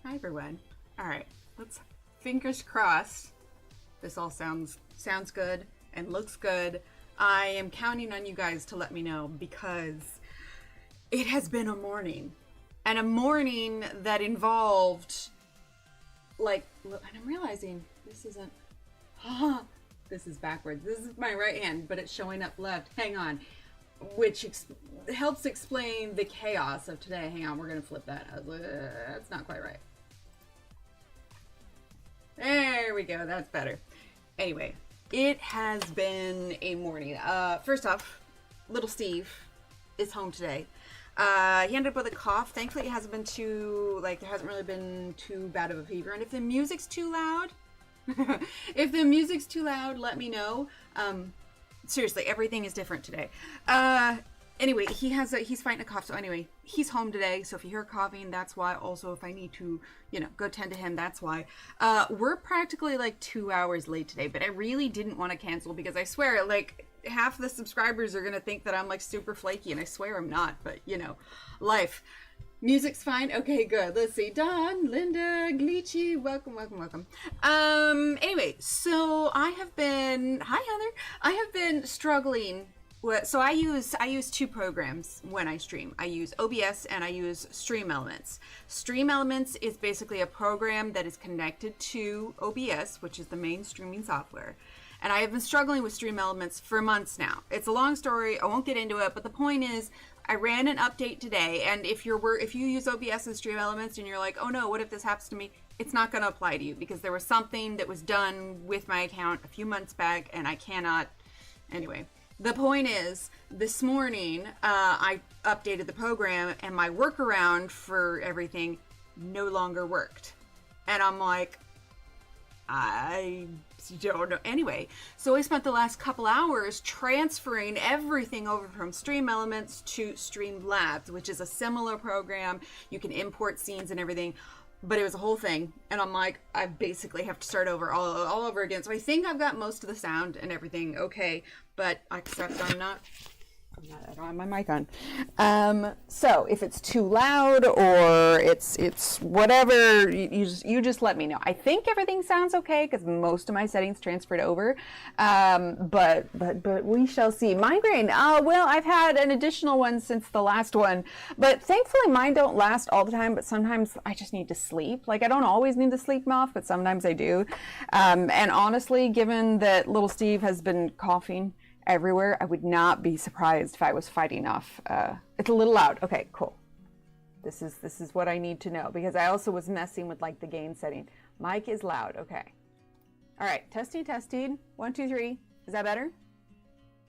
Hi everyone. All right, let's fingers crossed. This all sounds good and looks good. I am counting on you guys to let me know because it has been a morning, and a morning that involved and I'm realizing this isn't. This is backwards. This is my right hand, but it's showing up left. Hang on. Which helps explain the chaos of today. Hang on, we're gonna flip that. That's not quite right. There we go, that's better. Anyway, it has been a morning. First off, little Steve is home today. He ended up with a cough. Thankfully, it hasn't been there hasn't really been too bad of a fever. And if the music's too loud, let me know. Seriously, everything is different today. Anyway, he's fighting a cough. So anyway, he's home today. So if you hear coughing, that's why. Also, if I need to, go tend to him, that's why. We're practically like 2 hours late today, but I really didn't want to cancel because I swear, half the subscribers are going to think that I'm super flaky, and I swear I'm not, but life. Music's fine. Okay, good. Let's see. Don, Linda, Glitchy, welcome. Anyway, so hi Heather. I have been struggling with, so I use two programs when I stream. I use OBS and I use Stream Elements. Stream Elements is basically a program that is connected to OBS, which is the main streaming software. And I have been struggling with Stream Elements for months now. It's a long story. I won't get into it, but the point is, I ran an update today, and if you use OBS and Stream Elements and you're like, oh no, what if this happens to me? It's not going to apply to you because there was something that was done with my account a few months back, and I cannot. Anyway, the point is, this morning I updated the program, and my workaround for everything no longer worked, and I'm like, I don't know. Anyway, so I spent the last couple hours transferring everything over from Stream Elements to Streamlabs, which is a similar program. You can import scenes and everything, but it was a whole thing. And I'm like, I basically have to start over all over again. So I think I've got most of the sound and everything okay, but except I don't have my mic on. So if it's too loud or it's whatever, you just let me know. I think everything sounds okay because most of my settings transferred over. But we shall see. Migraine. Well, I've had an additional one since the last one, but thankfully mine don't last all the time, but sometimes I just need to sleep. I don't always need to sleep off, but sometimes I do. And honestly, given that little Steve has been coughing everywhere, I would not be surprised if I was fighting off. It's a little loud. Okay, cool. This is what I need to know because I also was messing with the gain setting. Mic is loud. Okay. All right. Testing. 1, 2, 3. Is that better?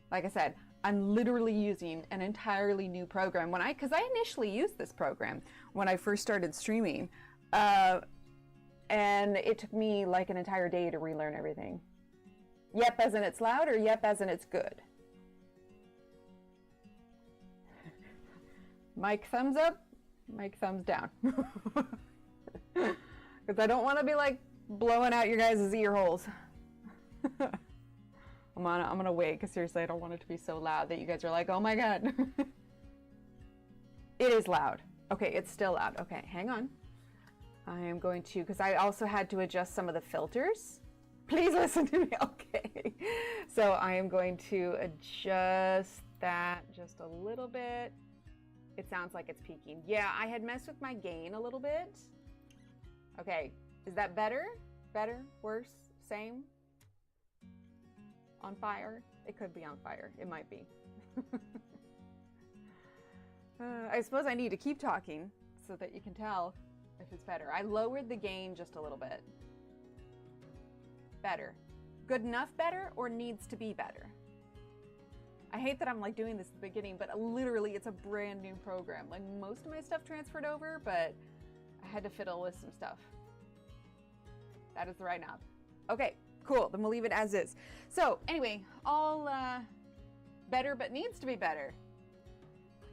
Like I said, I'm literally using an entirely new program because I initially used this program when I first started streaming. And And it took me like an entire day to relearn everything. Yep, as in it's loud, or yep, as in it's good? Mike thumbs up, Mike thumbs down. Because I don't want to be like blowing out your guys' ear holes. I'm gonna wait, because seriously, I don't want it to be so loud that you guys are like, oh my god. It is loud. Okay, it's still loud. Okay, hang on. I am going to, because I also had to adjust some of the filters. Please listen to me. Okay. So I am going to adjust that just a little bit. It sounds like it's peaking. Yeah, I had messed with my gain a little bit. Okay, is that better? Better? Worse? Same? On fire? It could be on fire. It might be. I suppose I need to keep talking so that you can tell if it's better. I lowered the gain just a little bit. Better. Good enough better, or needs to be better? I hate that I'm like doing this at the beginning, but literally it's a brand new program. Like most of my stuff transferred over, but I had to fiddle with some stuff. That is the right knob. Okay, cool. Then we'll leave it as is. So anyway, all better, but needs to be better.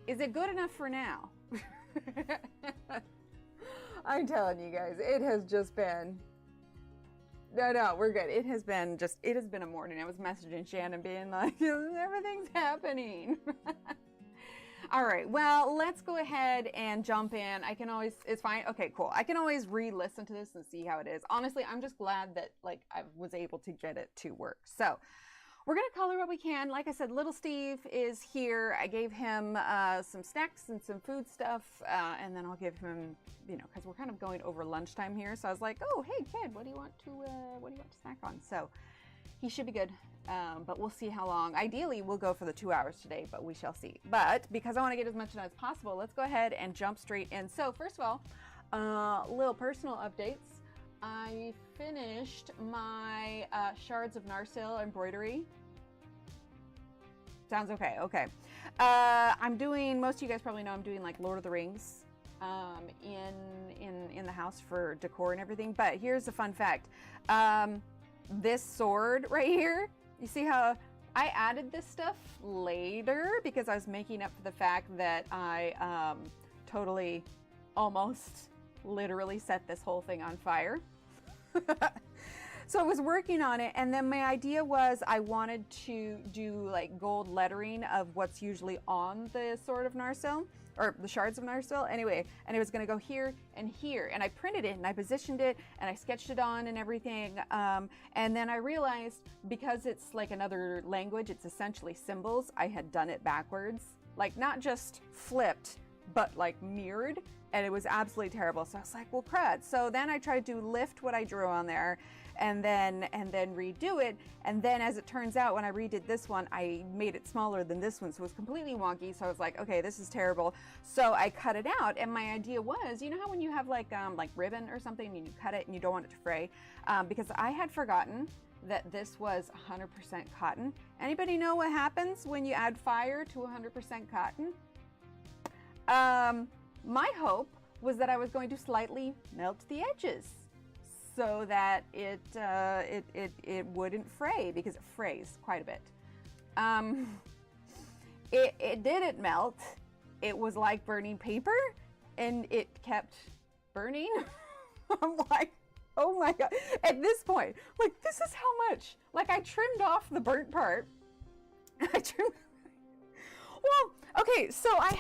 Is it good enough for now? I'm telling you guys, it has just been, no, we're good. It has been a morning. I was messaging Shannon being like, everything's happening. All right, well, let's go ahead and jump in. I can always, it's fine. Okay, cool. I can always re-listen to this and see how it is. Honestly, I'm just glad that like I was able to get it to work. So we're gonna color what we can. Like I said, little Steve is here. I gave him some snacks and some food stuff, and then I'll give him, because we're kind of going over lunchtime here. So I was like, oh, hey kid, what do you want to snack on? So he should be good, but we'll see how long. Ideally, we'll go for the 2 hours today, but we shall see. But because I want to get as much done as possible, let's go ahead and jump straight in. So first of all, little personal updates. I finished my Shards of Narsil embroidery. Sounds okay. Okay. I'm doing, most of you guys probably know I'm doing like Lord of the Rings in the house for decor and everything. But here's a fun fact. This sword right here, you see how I added this stuff later because I was making up for the fact that I totally, almost, literally set this whole thing on fire. So I was working on it, and then my idea was I wanted to do like gold lettering of what's usually on the Sword of Narsil, or the Shards of Narsil, anyway, and it was going to go here, and I printed it, and I positioned it, and I sketched it on and everything, and then I realized because it's like another language, it's essentially symbols, I had done it backwards, like not just flipped, but like mirrored, and it was absolutely terrible. So I was like, well, crud. So then I tried to lift what I drew on there and then redo it. And then as it turns out, when I redid this one, I made it smaller than this one. So it was completely wonky. So I was like, okay, this is terrible. So I cut it out. And my idea was, you know how when you have like ribbon or something and you cut it and you don't want it to fray? Because I had forgotten that this was 100% cotton. Anybody know what happens when you add fire to 100% cotton? My hope was that I was going to slightly melt the edges so that it wouldn't fray, because it frays quite a bit. It didn't melt. It was like burning paper, and it kept burning. I'm like, oh my God. At this point, like, this is how much. Like, I trimmed off the burnt part. Well, okay, so I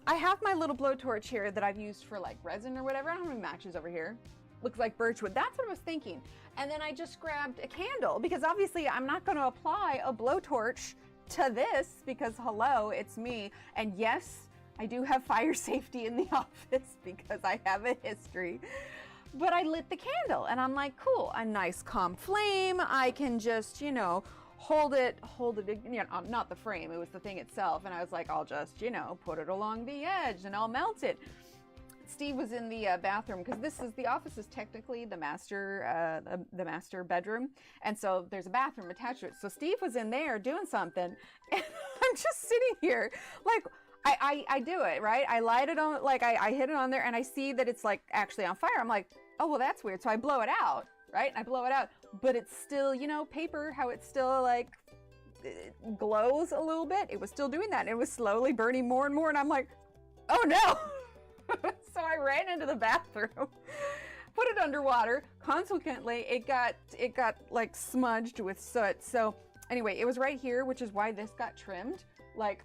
have my little blowtorch here that I've used for like resin or whatever. I don't have any matches over here. Looks like birchwood. That's what I was thinking. And then I just grabbed a candle because obviously I'm not going to apply a blowtorch to this because hello, it's me. And yes, I do have fire safety in the office because I have a history. But I lit the candle and I'm like, cool, a nice calm flame. I can just, hold it, not the frame, it was the thing itself. And I was like, I'll just, put it along the edge and I'll melt it. Steve was in the bathroom because the office is technically the master bedroom. And so there's a bathroom attached to it. So Steve was in there doing something and I'm just sitting here like, I do it, right? I light it on, like I hit it on there and I see that it's like actually on fire. I'm like, oh, well, that's weird. So I blow it out, right? I blow it out, but it's still, you know, paper, how it's still like, it glows a little bit. It was still doing that. And it was slowly burning more and more. And I'm like, oh no. So I ran into the bathroom, put it underwater. Consequently, it got like smudged with soot. So anyway, it was right here, which is why this got trimmed like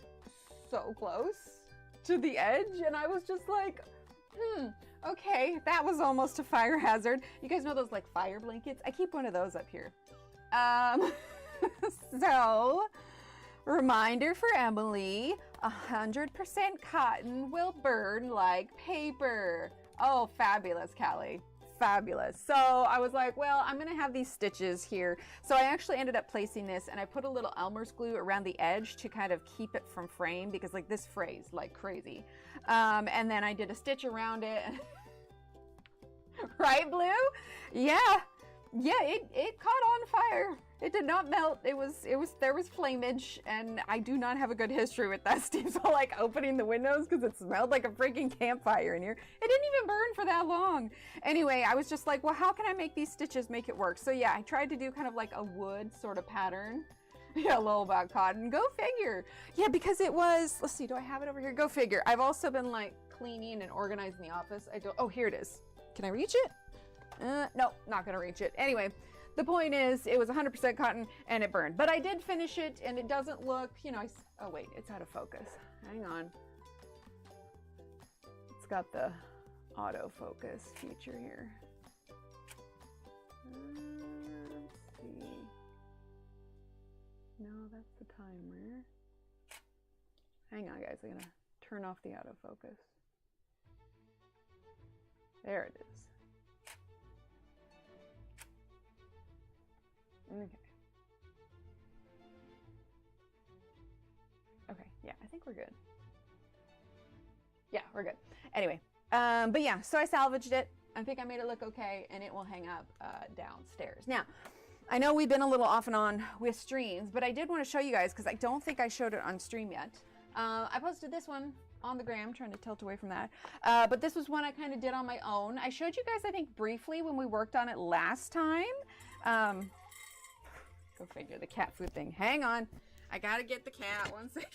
so close to the edge. And I was just like, okay, that was almost a fire hazard. You guys know those like fire blankets? I keep one of those up here. So, reminder for Emily, 100% cotton will burn like paper. Oh, fabulous, Callie. Fabulous. So I was like, well, I'm going to have these stitches here. So I actually ended up placing this, and I put a little Elmer's glue around the edge to kind of keep it from fraying, because like this frays like crazy. And then I did a stitch around it. Right, Blue? Yeah. Yeah, it caught on fire. It did not melt. There was flameage, and I do not have a good history with that, Steve. So like opening the windows because it smelled like a freaking campfire in here. It didn't even burn for that long. Anyway, I was just like, well, how can I make these stitches make it work? So yeah, I tried to do kind of like a wood sort of pattern. Yeah, a little about cotton. Go figure. Yeah, because it was, let's see, do I have it over here? Go figure. I've also been like cleaning and organizing the office. Oh, here it is. Can I reach it? No, not gonna reach it. Anyway, the point is it was 100% cotton and it burned, but I did finish it, and it doesn't look, you know, oh wait, it's out of focus. Hang on. It's got the autofocus feature here. Let's see. No, that's the timer. Hang on, guys. I'm gonna turn off the autofocus. There it is. Okay. Okay, yeah, I think we're good. Yeah, we're good. Anyway, but yeah, so I salvaged it. I think I made it look okay, and it will hang up downstairs. Now, I know we've been a little off and on with streams, but I did want to show you guys, because I don't think I showed it on stream yet. I posted this one on the gram, trying to tilt away from that. But this was one I kind of did on my own. I showed you guys, I think, briefly when we worked on it last time. Go figure, the cat food thing. Hang on. I gotta get the cat. 1 second.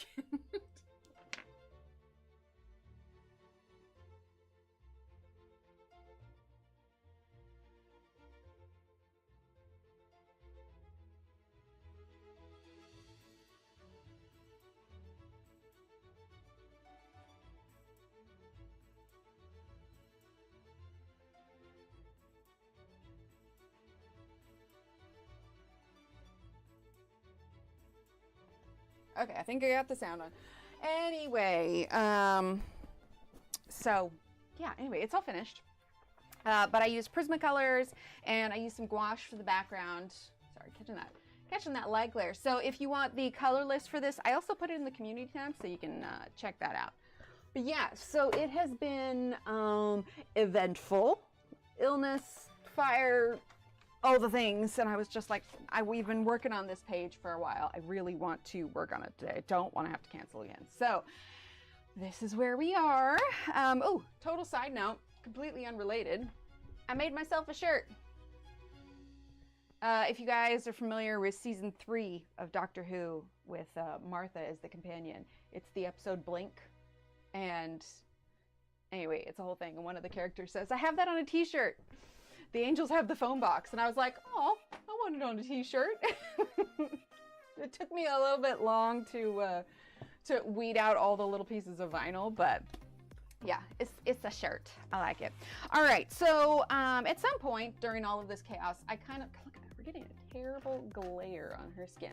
Okay, I think I got the sound on. Anyway, so yeah, anyway, it's all finished. But I used Prismacolors, and I used some gouache for the background. Sorry, catching that light glare. So if you want the color list for this, I also put it in the community tab, so you can check that out. But yeah, so it has been eventful. Illness, fire, all the things, and I was just like, we've been working on this page for a while. I really want to work on it today. I don't want to have to cancel again. So this is where we are. Oh, total side note, completely unrelated. I made myself a shirt. If you guys are familiar with season 3 of Doctor Who with Martha as the companion, it's the episode Blink. And anyway, it's a whole thing. And one of the characters says, I have that on a t-shirt. The angels have the phone box. And I was like, oh, I want it on a t-shirt. It took me a little bit long to weed out all the little pieces of vinyl, but yeah, it's a shirt. I like it. All right, so at some point during all of this chaos, I kind of, look at that, we're getting a terrible glare on her skin.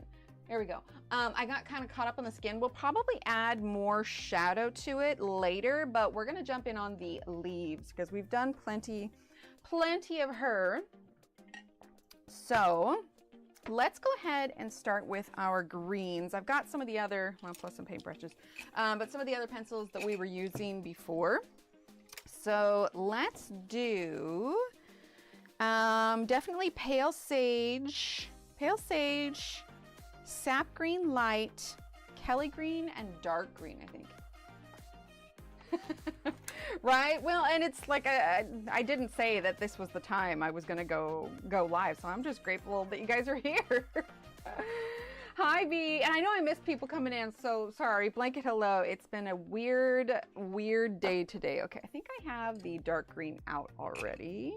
There we go. I got kind of caught up on the skin. We'll probably add more shadow to it later, but we're gonna jump in on the leaves because we've done plenty of her. So let's go ahead and start with our greens. I've got some of the other, well, plus some paintbrushes, but some of the other pencils that we were using before. So let's do definitely pale sage, sap green light, Kelly green, and dark green, I think. Right? Well, and it's like I didn't say that this was the time I was gonna go live, so I'm just grateful that you guys are here. Hi, B. And I know I missed people coming in, so sorry. Blanket hello. It's been a weird day today. Okay, I think I have the dark green out already.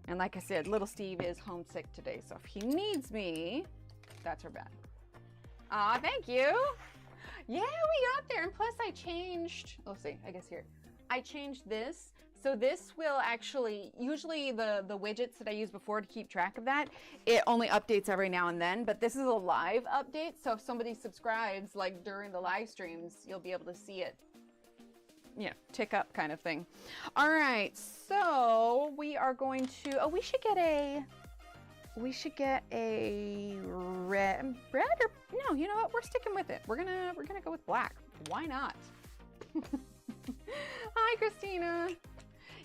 And like I said, little Steve is homesick today, so if he needs me, that's her bad. Aw, thank you. Yeah, we got there. And plus I changed, let's see, I guess here. I changed this. So this will actually, usually the widgets that I used before to keep track of that, it only updates every now and then, but this is a live update. So if somebody subscribes like during the live streams, you'll be able to see it, you know, tick up kind of thing. All right, so we are going to, oh, we should get a red or, no, you know what? We're sticking with it. We're gonna go with black. Why not? Hi, Christina.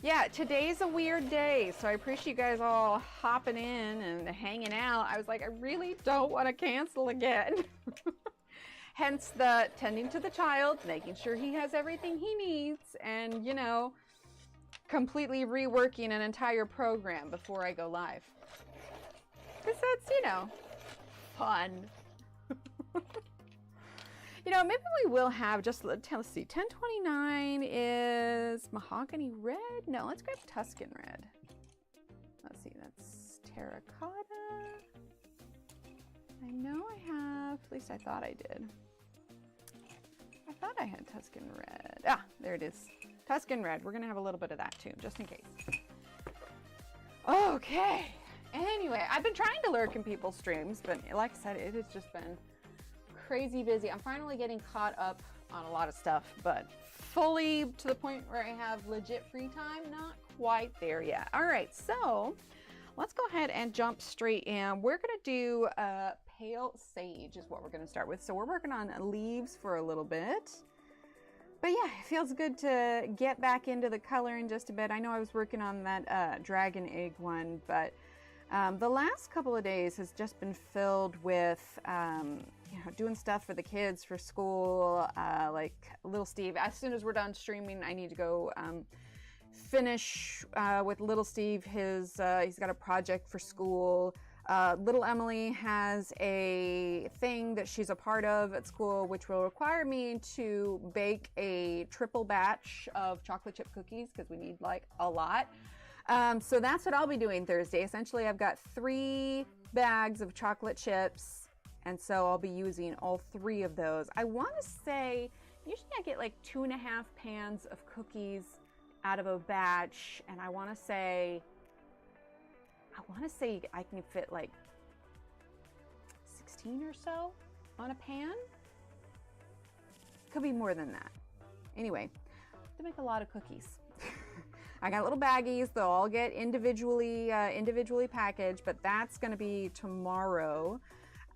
Yeah, today's a weird day, so I appreciate you guys all hopping in and hanging out. I was like, I really don't want to cancel again. Hence the tending to the child, making sure he has everything he needs, and, you know, completely reworking an entire program before I go live. Because that's, you know, fun. You know, maybe we will have just, let's see, 1029 is mahogany red? No, let's grab Tuscan red. Let's see, that's terracotta. I know I have, at least I thought I did. I thought I had Tuscan red. Ah, there it is. Tuscan red. We're going to have a little bit of that too, just in case. Okay. Anyway, I've been trying to lurk in people's streams, but like I said, it has just been crazy busy. I'm finally getting caught up on a lot of stuff, but fully to the point where I have legit free time, not quite there yet. All right, so let's go ahead and jump straight in. We're gonna do pale sage is what we're gonna start with. So we're working on leaves for a little bit. But yeah, it feels good to get back into the color in just a bit. I know I was working on that dragon egg one, but the last couple of days has just been filled with, you know, doing stuff for the kids for school. Like little Steve, as soon as we're done streaming, I need to go finish with little Steve. He's got a project for school. Little Emily has a thing that she's a part of at school, which will require me to bake a triple batch of chocolate chip cookies because we need like a lot. So that's what I'll be doing Thursday. Essentially, I've got 3 bags of chocolate chips, and so I'll be using all 3 of those. I want to say, usually I get like 2.5 pans of cookies out of a batch, and I want to say I can fit like 16 or so on a pan. Could be more than that. Anyway, to make a lot of cookies. I got little baggies. They'll all get individually packaged, but that's going to be tomorrow.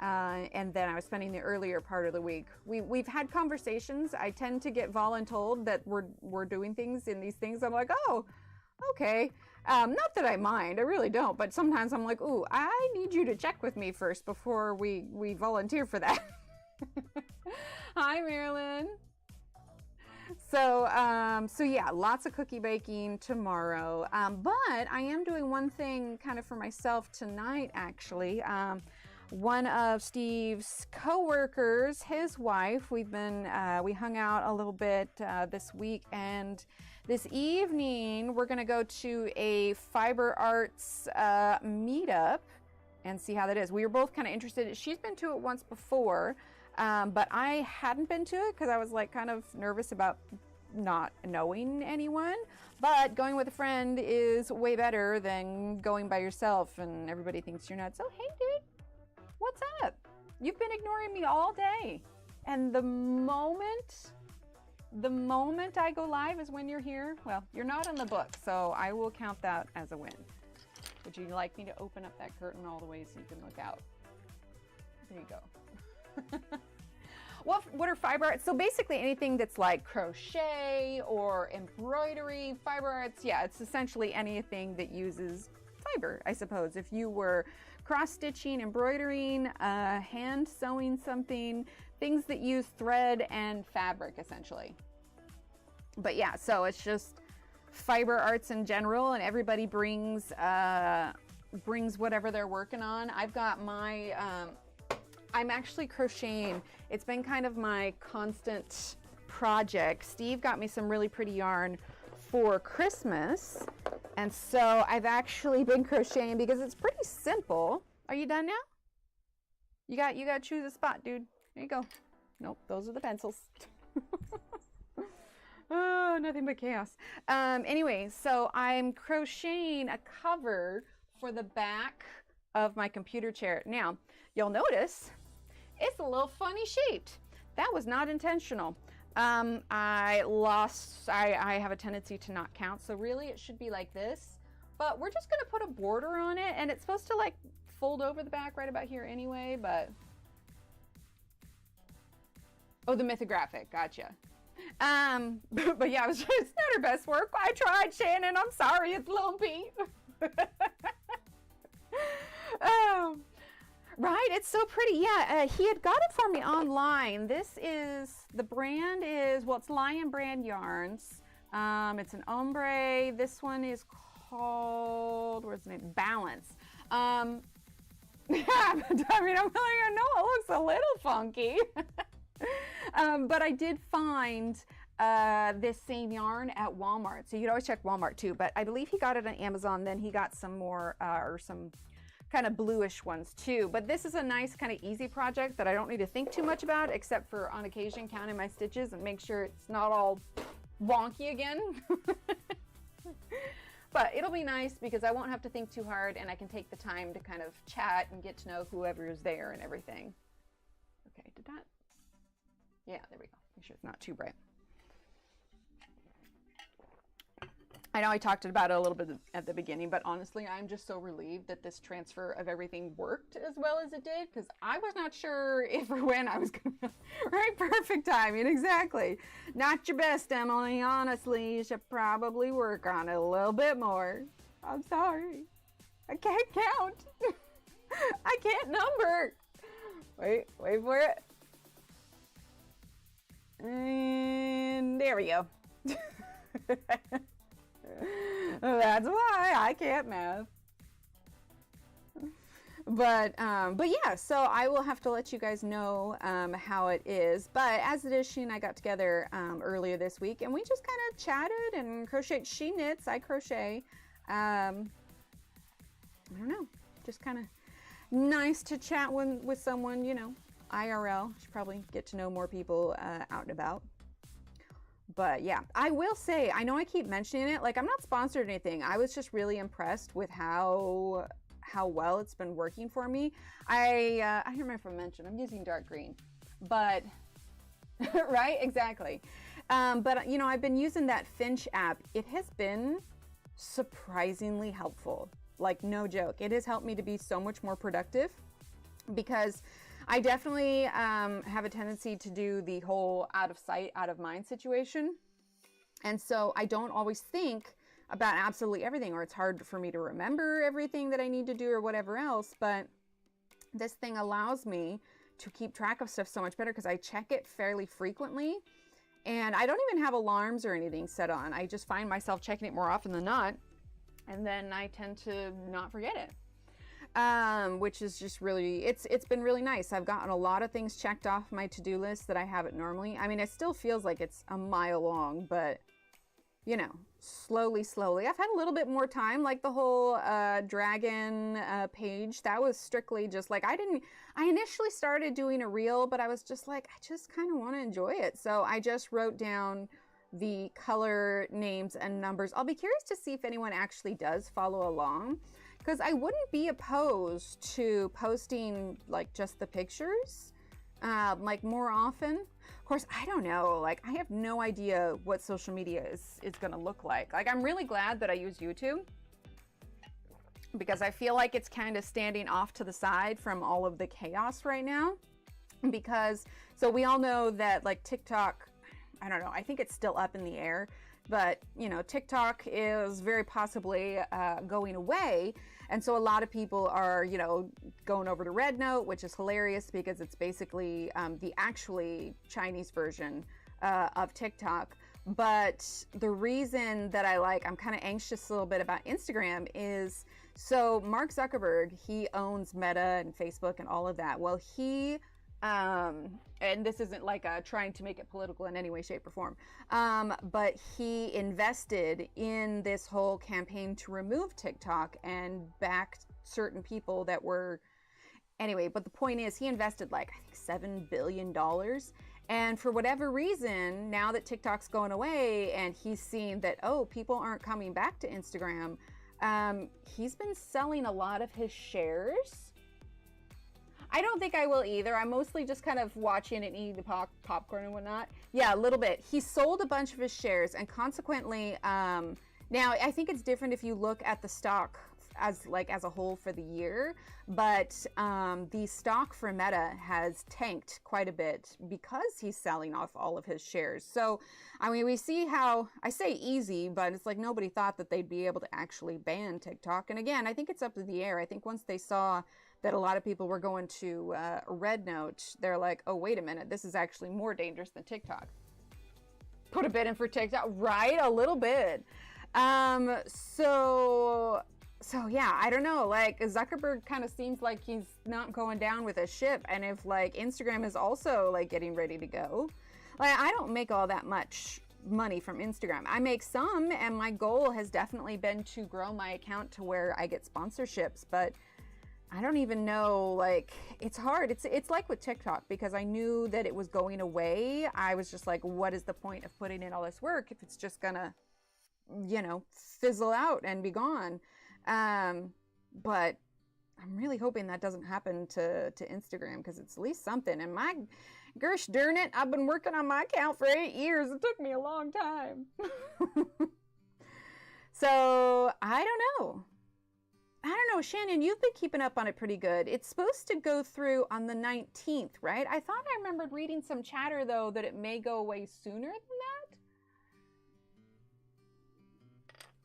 And then I was spending the earlier part of the week. We've had conversations. I tend to get voluntold that we're doing things in these things. I'm like, oh, okay. Not that I mind. I really don't. But sometimes I'm like, ooh, I need you to check with me first before we volunteer for that. Hi, Marilyn. So yeah, lots of cookie baking tomorrow. But I am doing one thing kind of for myself tonight, actually. One of Steve's co-workers, his wife, we hung out a little bit this week, and this evening we're gonna go to a fiber arts meetup and see how that is. We were both kind of interested. She's been to it once before, but I hadn't been to it because I was like kind of nervous about not knowing anyone. But going with a friend is way better than going by yourself and everybody thinks you're nuts. Oh, hey dude, what's up? You've been ignoring me all day. And the moment I go live is when you're here. Well, you're not on the book, so I will count that as a win. Would you like me to open up that curtain all the way so you can look out? There you go. What are fiber arts? So basically anything that's like crochet or embroidery, fiber arts, yeah, it's essentially anything that uses fiber, I suppose. If you were cross-stitching, embroidering, hand sewing something, things that use thread and fabric, essentially. But yeah, so it's just fiber arts in general, and everybody brings whatever they're working on. I've got my, I'm actually crocheting. It's been kind of my constant project. Steve got me some really pretty yarn for Christmas, and so I've actually been crocheting because it's pretty simple. Are you done now? You got to choose a spot, dude. There you go. Nope, those are the pencils. Oh, nothing but chaos. Anyway, so I'm crocheting a cover for the back of my computer chair. Now, you'll notice it's a little funny shaped. That was not intentional. I have a tendency to not count, so really it should be like this. But we're just gonna put a border on it, and it's supposed to like fold over the back right about here anyway, but... Oh, the mythographic, gotcha. But yeah, it's not her best work. I tried, Shannon. I'm sorry, it's lumpy. Right, it's so pretty. Yeah, he had got it for me online. This is, the brand is, well, it's Lion Brand Yarns. It's an ombre. This one is called, where's the name? Balance. Yeah, I mean, I'm like, I know it looks a little funky. But I did find this same yarn at Walmart. So you can always check Walmart too, but I believe he got it on Amazon. Then he got some more, or some kind of bluish ones too. But this is a nice kind of easy project that I don't need to think too much about, except for on occasion counting my stitches and make sure it's not all wonky again. But it'll be nice because I won't have to think too hard, and I can take the time to kind of chat and get to know whoever is there and everything. Okay, did that? Yeah, there we go. Make sure it's not too bright. I know I talked about it a little bit at the beginning, but honestly, I'm just so relieved that this transfer of everything worked as well as it did, because I was not sure if or when I was going to... Right, perfect timing, exactly. Not your best, Emily. Honestly, you should probably work on it a little bit more. I'm sorry. I can't count. I can't number. Wait for it. And there we go. That's why I can't math. But yeah, so I will have to let you guys know how it is. But as it is, she and I got together earlier this week, and we just kind of chatted and crocheted. She knits, I crochet. I don't know, just kind of nice to chat with someone, you know, IRL. Should probably get to know more people out and about. But yeah, I will say, I know I keep mentioning it, like I'm not sponsored or anything. I was just really impressed with how well it's been working for me. I don't remember if I mentioned, I'm using dark green, but right, exactly. But you know, I've been using that Finch app. It has been surprisingly helpful. Like no joke. It has helped me to be so much more productive, because I definitely have a tendency to do the whole out of sight, out of mind situation. And so I don't always think about absolutely everything, or it's hard for me to remember everything that I need to do or whatever else. But this thing allows me to keep track of stuff so much better because I check it fairly frequently. And I don't even have alarms or anything set on. I just find myself checking it more often than not. And then I tend to not forget it. Which is just really, it's been really nice. I've gotten a lot of things checked off my to-do list that I haven't normally. I mean, it still feels like it's a mile long, but you know, slowly. I've had a little bit more time, like the whole dragon page. That was strictly just like, I initially started doing a reel, but I was just like, I just kind of want to enjoy it. So I just wrote down the color names and numbers. I'll be curious to see if anyone actually does follow along, because I wouldn't be opposed to posting like just the pictures like more often. Of course, I don't know, like I have no idea what social media is gonna look like. Like I'm really glad that I use YouTube, because I feel like it's kind of standing off to the side from all of the chaos right now. Because so we all know that like TikTok, I don't know, I think it's still up in the air, but you know, TikTok is very possibly going away. And so a lot of people are, you know, going over to Red Note, which is hilarious because it's basically the actually Chinese version of TikTok, But the reason that I'm kind of anxious a little bit about Instagram is, so Mark Zuckerberg, he owns Meta and Facebook and all of that. Well, he, and this isn't like trying to make it political in any way, shape, or form, but he invested in this whole campaign to remove TikTok and backed certain people that were, anyway, but the point is he invested like, I think $7 billion. And for whatever reason, now that TikTok's going away and he's seen that, oh, people aren't coming back to Instagram, he's been selling a lot of his shares. I don't think I will either. I'm mostly just kind of watching and eating the popcorn and whatnot. Yeah, a little bit. He sold a bunch of his shares, and consequently, now I think it's different if you look at the stock as a whole for the year, but the stock for Meta has tanked quite a bit because he's selling off all of his shares. So, I mean, we see how, I say easy, but it's like nobody thought that they'd be able to actually ban TikTok. And again, I think it's up to the air. I think once they saw that a lot of people were going to Red Note, they're like, oh, wait a minute, this is actually more dangerous than TikTok. Put a bid in for TikTok, right? A little bit. So yeah, I don't know, like Zuckerberg kind of seems like he's not going down with a ship. And if like Instagram is also like getting ready to go, like I don't make all that much money from Instagram. I make some, and my goal has definitely been to grow my account to where I get sponsorships, but I don't even know, like it's hard. It's like with TikTok, because I knew that it was going away. I was just like, what is the point of putting in all this work if it's just gonna, you know, fizzle out and be gone? But I'm really hoping that doesn't happen to Instagram, because it's at least something. And my gosh darn it, I've been working on my account for 8 years. It took me a long time. So I don't know, Shannon, you've been keeping up on it pretty good. It's supposed to go through on the 19th, right? I thought I remembered reading some chatter though that it may go away sooner than that.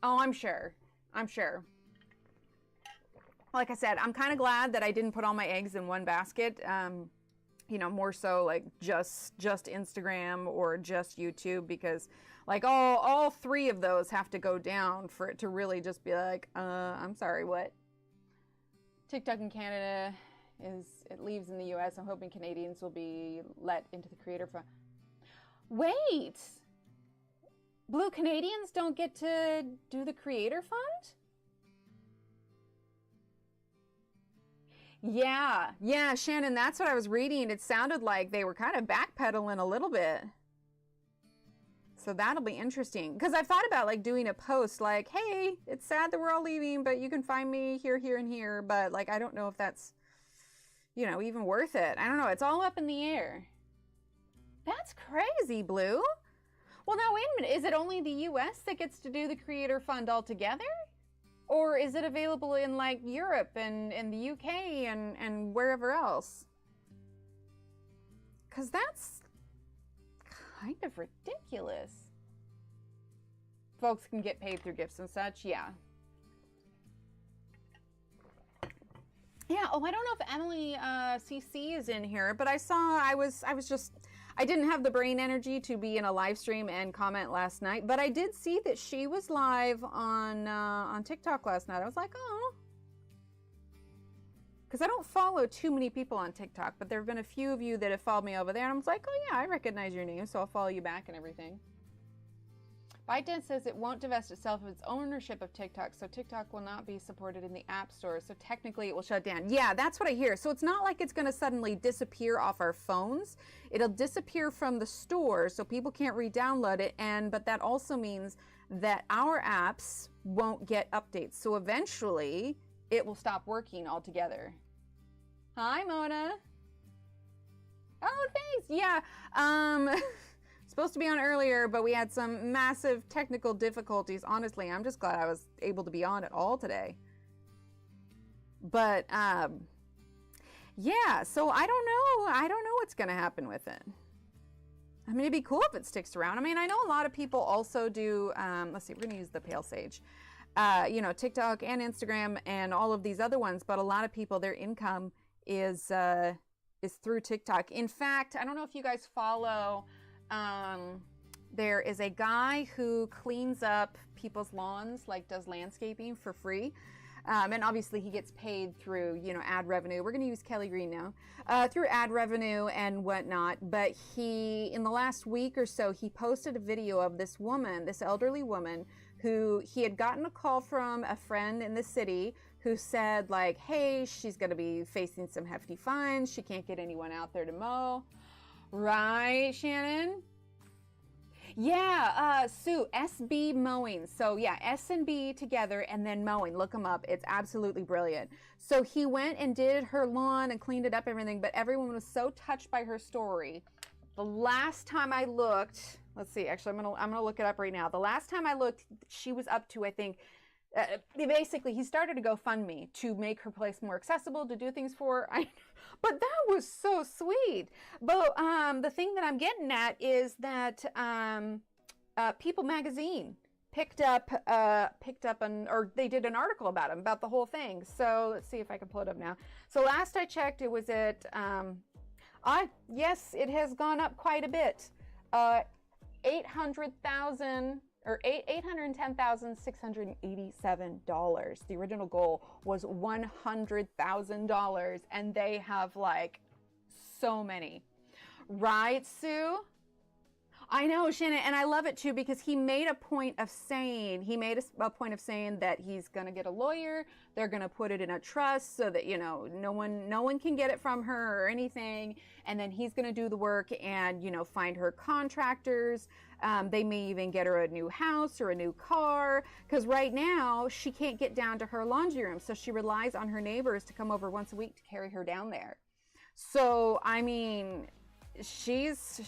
Oh, I'm sure. Like I said, I'm kind of glad that I didn't put all my eggs in one basket. You know, more so like just Instagram or just YouTube, because like all three of those have to go down for it to really just be like, I'm sorry, what? TikTok in Canada it leaves in the US. I'm hoping Canadians will be let into the creator fund. Wait, Blue Canadians don't get to do the creator fund? Yeah, Shannon, that's what I was reading. It sounded like they were kind of backpedaling a little bit. So that'll be interesting. Because I've thought about like doing a post like, hey, it's sad that we're all leaving, but you can find me here, here, and here. But like, I don't know if that's, you know, even worth it. I don't know. It's all up in the air. That's crazy, Blue. Well, now, wait a minute. Is it only the US that gets to do the creator fund altogether? Or is it available in like Europe and the UK and wherever else? Because that's kind of ridiculous. Folks can get paid through gifts and such, yeah. Yeah, oh, I don't know if Emily CC is in here, but I didn't have the brain energy to be in a live stream and comment last night, but I did see that she was live on TikTok last night. I was like, oh. Because I don't follow too many people on TikTok, but there have been a few of you that have followed me over there, and I was like, oh yeah, I recognize your name, so I'll follow you back and everything. ByteDance says it won't divest itself of its ownership of TikTok, so TikTok will not be supported in the App Store, so technically it will shut down. Yeah, that's what I hear. So it's not like it's going to suddenly disappear off our phones. It'll disappear from the store, so people can't re-download it, but that also means that our apps won't get updates. So eventually, it will stop working altogether. Hi, Mona. Oh, thanks. Yeah. Supposed to be on earlier, but we had some massive technical difficulties. Honestly, I'm just glad I was able to be on at all today. But yeah, so I don't know what's gonna happen with it. I mean, it'd be cool if it sticks around. I mean, I know a lot of people also do, let's see, we're gonna use the Pale Sage. You know, TikTok and Instagram and all of these other ones, but a lot of people, their income is through TikTok. In fact, I don't know if you guys follow There is a guy who cleans up people's lawns, like does landscaping for free. And obviously he gets paid through, you know, ad revenue. We're going to use Kelly Green now, through ad revenue and whatnot. But he, in the last week or so, he posted a video of this woman, this elderly woman, who he had gotten a call from a friend in the city who said like, hey, she's going to be facing some hefty fines. She can't get anyone out there to mow. Right, Shannon? Yeah, Sue, SB Mowing. So yeah, S and B together and then mowing. Look them up. It's absolutely brilliant. So he went and did her lawn and cleaned it up, everything, but everyone was so touched by her story. The last time I looked, let's see, actually I'm gonna look it up right now. The last time I looked, she was up to, I think, basically he started a GoFundMe to make her place more accessible, to do things for her. But that was so sweet. But the thing that I'm getting at is that People Magazine picked up or they did an article about him, about the whole thing. So let's see if I can pull it up now. So last I checked, it was at yes, it has gone up quite a bit. 800,000 or $810,687. The original goal was $100,000, and they have like so many. Right, Sue? I know, Shannon, and I love it too, because he made a point of saying, that he's going to get a lawyer, they're going to put it in a trust so that, you know, no one can get it from her or anything, and then he's going to do the work and, you know, find her contractors. They may even get her a new house or a new car, because right now she can't get down to her laundry room, so she relies on her neighbors to come over once a week to carry her down there. So, I mean, she's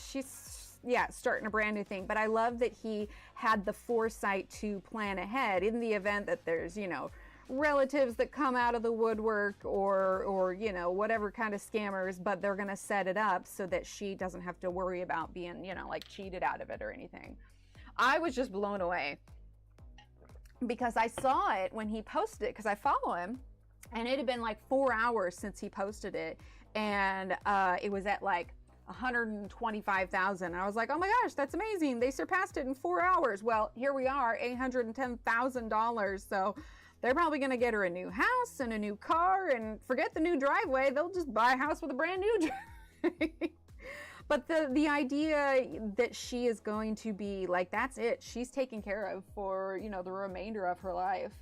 starting a brand new thing. But I love that he had the foresight to plan ahead in the event that there's, you know, relatives that come out of the woodwork or you know, whatever kind of scammers, but they're going to set it up so that she doesn't have to worry about being, you know, like cheated out of it or anything. I was just blown away because I saw it when he posted it, because I follow him, and it had been like 4 hours since he posted it, and it was at like 125,000. And I was like, oh my gosh, that's amazing. They surpassed it in 4 hours. Well, here we are, $810,000. So they're probably going to get her a new house and a new car, and forget the new driveway. They'll just buy a house with a brand new driveway. But the idea that she is going to be like, that's it. She's taken care of for, you know, the remainder of her life.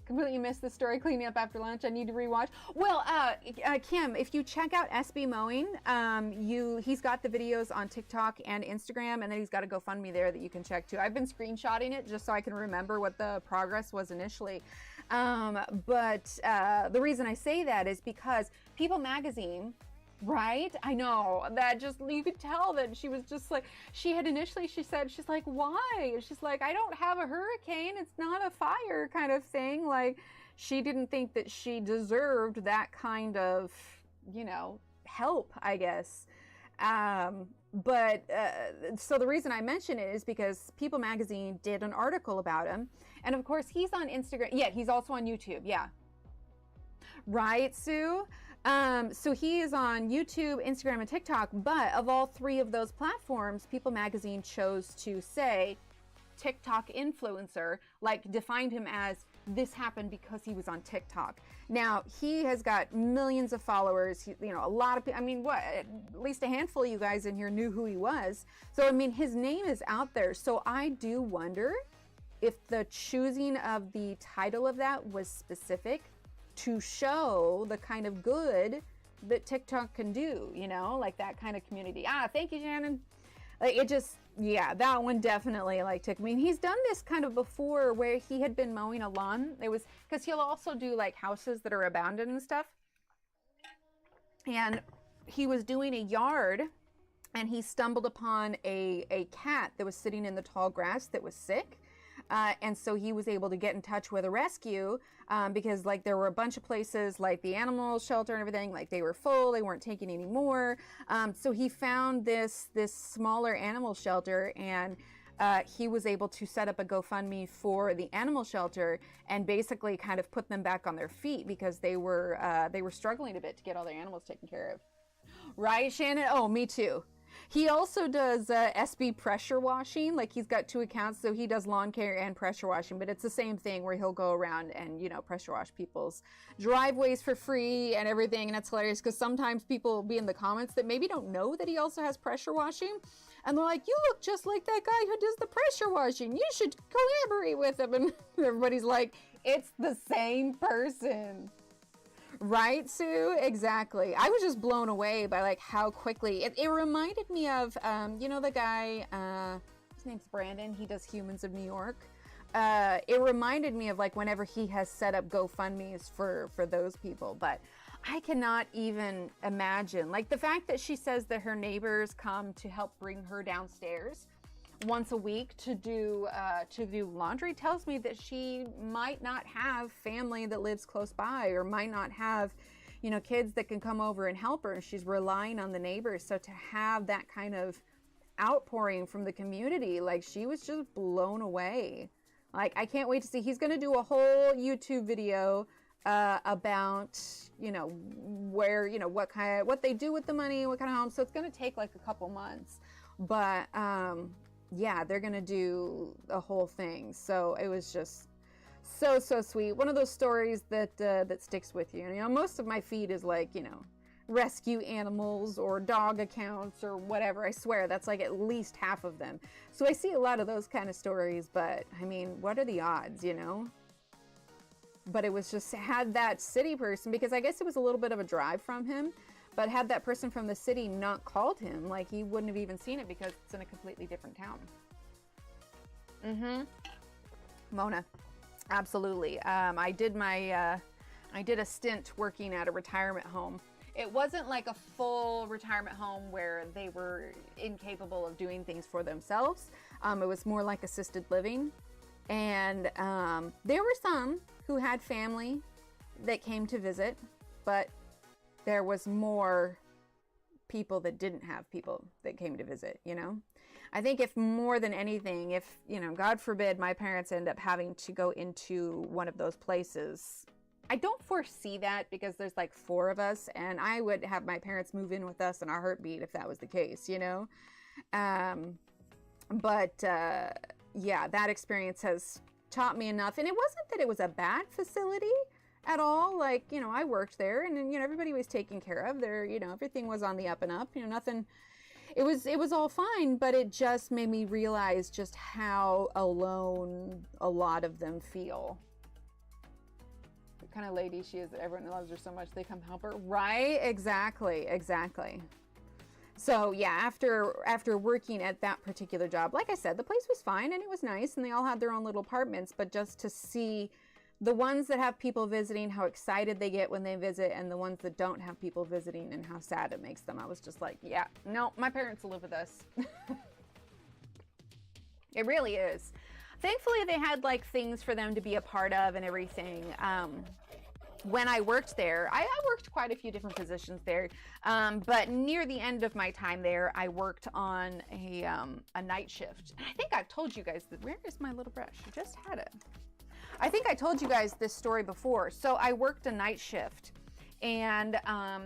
Completely missed the story, cleaning up after lunch. I need to rewatch. Well, Kim, if you check out SB Mowing, he's got the videos on TikTok and Instagram, and then he's got a GoFundMe there that you can check too. I've been screenshotting it just so I can remember what the progress was initially. But the reason I say that is because People Magazine, right? I know that just, you could tell that she was just like, she said, she's like, why? She's like, I don't have a hurricane. It's not a fire kind of thing. Like, she didn't think that she deserved that kind of, you know, help, I guess. So the reason I mention it is because People Magazine did an article about him. And of course he's on Instagram. Yeah, he's also on YouTube. Yeah. Right, Sue? So he is on YouTube, Instagram, and TikTok, but of all three of those platforms, People Magazine chose to say TikTok influencer, like defined him as this happened because he was on TikTok. Now, he has got millions of followers. You know, a lot of people, I mean, at least a handful of you guys in here knew who he was. So, I mean, his name is out there. So I do wonder if the choosing of the title of that was specific to show the kind of good that TikTok can do, you know, like that kind of community. Thank you, Shannon. Like, it just, yeah, that one definitely like took me. He's done this kind of before where he had been mowing a lawn. It was because he'll also do like houses that are abandoned and stuff. And he was doing a yard, and he stumbled upon a cat that was sitting in the tall grass that was sick. And so he was able to get in touch with a rescue, because like there were a bunch of places like the animal shelter and everything, like they were full, they weren't taking any more. So he found this smaller animal shelter, and he was able to set up a GoFundMe for the animal shelter and basically kind of put them back on their feet, because they were struggling a bit to get all their animals taken care of. Right, Shannon? Oh, me too. He also does SB pressure washing. Like, he's got 2 accounts, so he does lawn care and pressure washing, but it's the same thing where he'll go around and, you know, pressure wash people's driveways for free and everything. And it's hilarious because sometimes people will be in the comments that maybe don't know that he also has pressure washing. And they're like, you look just like that guy who does the pressure washing. You should collaborate with him. And everybody's like, it's the same person. Right, Sue? Exactly. I was just blown away by like how quickly it reminded me of, you know, the guy, his name's Brandon. He does Humans of New York. It reminded me of like whenever he has set up GoFundMe's for those people. But I cannot even imagine, like, the fact that she says that her neighbors come to help bring her downstairs once a week to do laundry tells me that she might not have family that lives close by, or might not have, you know, kids that can come over and help her. She's relying on the neighbors. So to have that kind of outpouring from the community, like, she was just blown away. Like, I can't wait to see. He's going to do a whole YouTube video about, you know, where, you know, what they do with the money, what kind of homes. So it's going to take like a couple months, but yeah, they're going to do the whole thing. So it was just so sweet. One of those stories that sticks with you. You know, most of my feed is like, you know, rescue animals or dog accounts or whatever. I swear that's like at least half of them. So I see a lot of those kind of stories, but I mean, what are the odds, you know? But it was just, had that city person, because I guess it was a little bit of a drive from him, but had that person from the city not called him, like, he wouldn't have even seen it because it's in a completely different town. Mona, absolutely. I did a stint working at a retirement home. It wasn't like a full retirement home where they were incapable of doing things for themselves. It was more like assisted living. And there were some who had family that came to visit, but there was more people that didn't have people that came to visit, you know? I think if more than anything, if, you know, God forbid my parents end up having to go into one of those places, I don't foresee that because there's like 4 of us, and I would have my parents move in with us in a heartbeat if that was the case, you know? Yeah, that experience has taught me enough. And it wasn't that it was a bad facility at all. Like, you know, I worked there, and, you know, everybody was taken care of there. You know, everything was on the up and up, you know, nothing, it was all fine, but it just made me realize just how alone a lot of them feel. The kind of lady she is that everyone loves her so much they come help her. Right? Exactly. So yeah, after working at that particular job, like I said, the place was fine and it was nice and they all had their own little apartments, but just to see the ones that have people visiting, how excited they get when they visit, and the ones that don't have people visiting and how sad it makes them, I was just like, yeah, no, my parents live with us. It really is. Thankfully, they had like things for them to be a part of and everything. When I worked there, I worked quite a few different positions there, but near the end of my time there, I worked on a night shift. And I think I've told you guys that. Where is my little brush? I just had it. I think I told you guys this story before. So I worked a night shift, and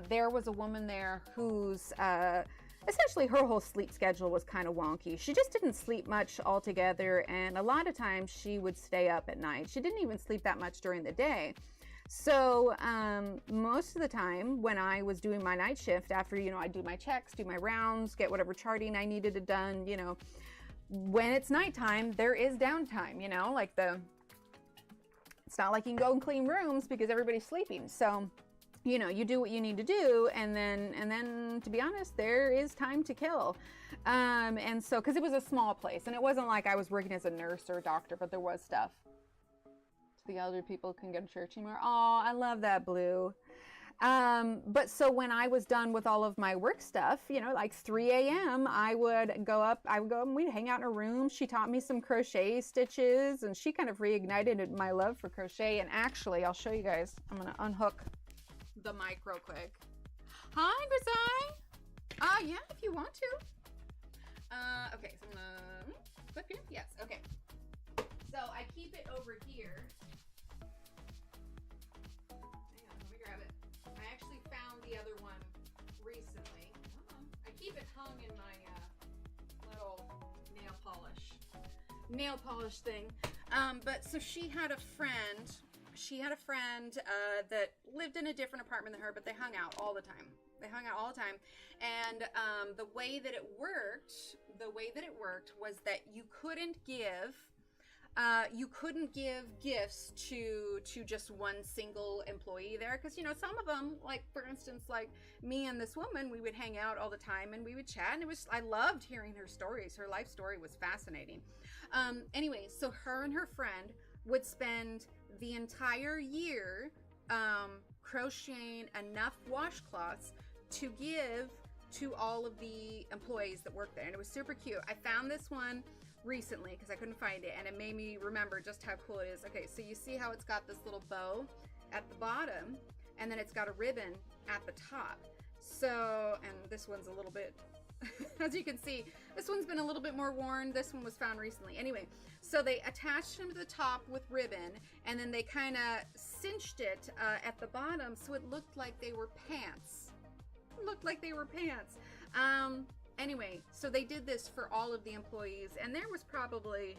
there was a woman there whose essentially her whole sleep schedule was kind of wonky. She just didn't sleep much altogether, and a lot of times she would stay up at night. She didn't even sleep that much during the day. So most of the time when I was doing my night shift, after, you know, I do my checks, do my rounds, get whatever charting I needed done, you know, when it's nighttime, there is downtime, you know, like it's not like you can go and clean rooms because everybody's sleeping. So, you know, you do what you need to do, and then to be honest, there is time to kill. And so, because it was a small place, and it wasn't like I was working as a nurse or a doctor, but there was stuff. The elder people couldn't go to church anymore. Oh, I love that, Blue. But so when I was done with all of my work stuff, you know, like 3 a.m., I would go up and we'd hang out in a room. She taught me some crochet stitches, and she kind of reignited my love for crochet. And actually, I'll show you guys. I'm going to unhook the mic real quick. Hi, Grazia. Yeah, if you want to. Okay, so I'm going to clip here. Yes, okay. So I keep it over here. Hang on, let me grab it. I actually found the other one recently. I keep it hung in my polish thing. But so she had a friend that lived in a different apartment than her, but they hung out all the time. And the way that it worked was that you couldn't give gifts to just one single employee there, because, you know, some of them, like for instance, like me and this woman, we would hang out all the time and we would chat, and I loved hearing her stories. Her life story was fascinating. Anyway, so her and her friend would spend the entire year crocheting enough washcloths to give to all of the employees that worked there, and it was super cute. I found this one recently because I couldn't find it, and it made me remember just how cool it is. Okay, so you see how it's got this little bow at the bottom, and then it's got a ribbon at the top. So, and this one's a little bit, as you can see, this one's been a little bit more worn. This one was found recently. Anyway, so they attached them to the top with ribbon, and then they kind of cinched it at the bottom so it looked like they were pants. Anyway, so they did this for all of the employees, and there was probably,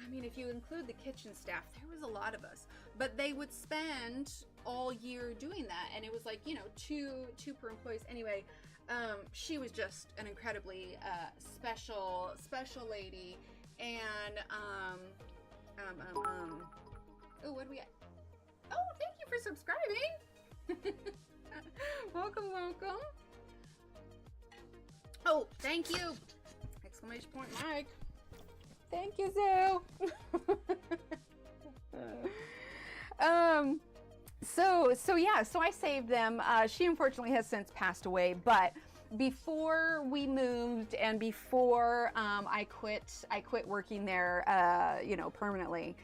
I mean, if you include the kitchen staff, there was a lot of us, but they would spend all year doing that, and it was like, you know, two per employees. Anyway, she was just an incredibly special lady, and oh, what do we got? Oh, thank you for subscribing. welcome. Oh, thank you! Exclamation point, Mike. Thank you, Zoo. So I saved them. She unfortunately has since passed away, but before we moved and before I quit working there, you know, permanently,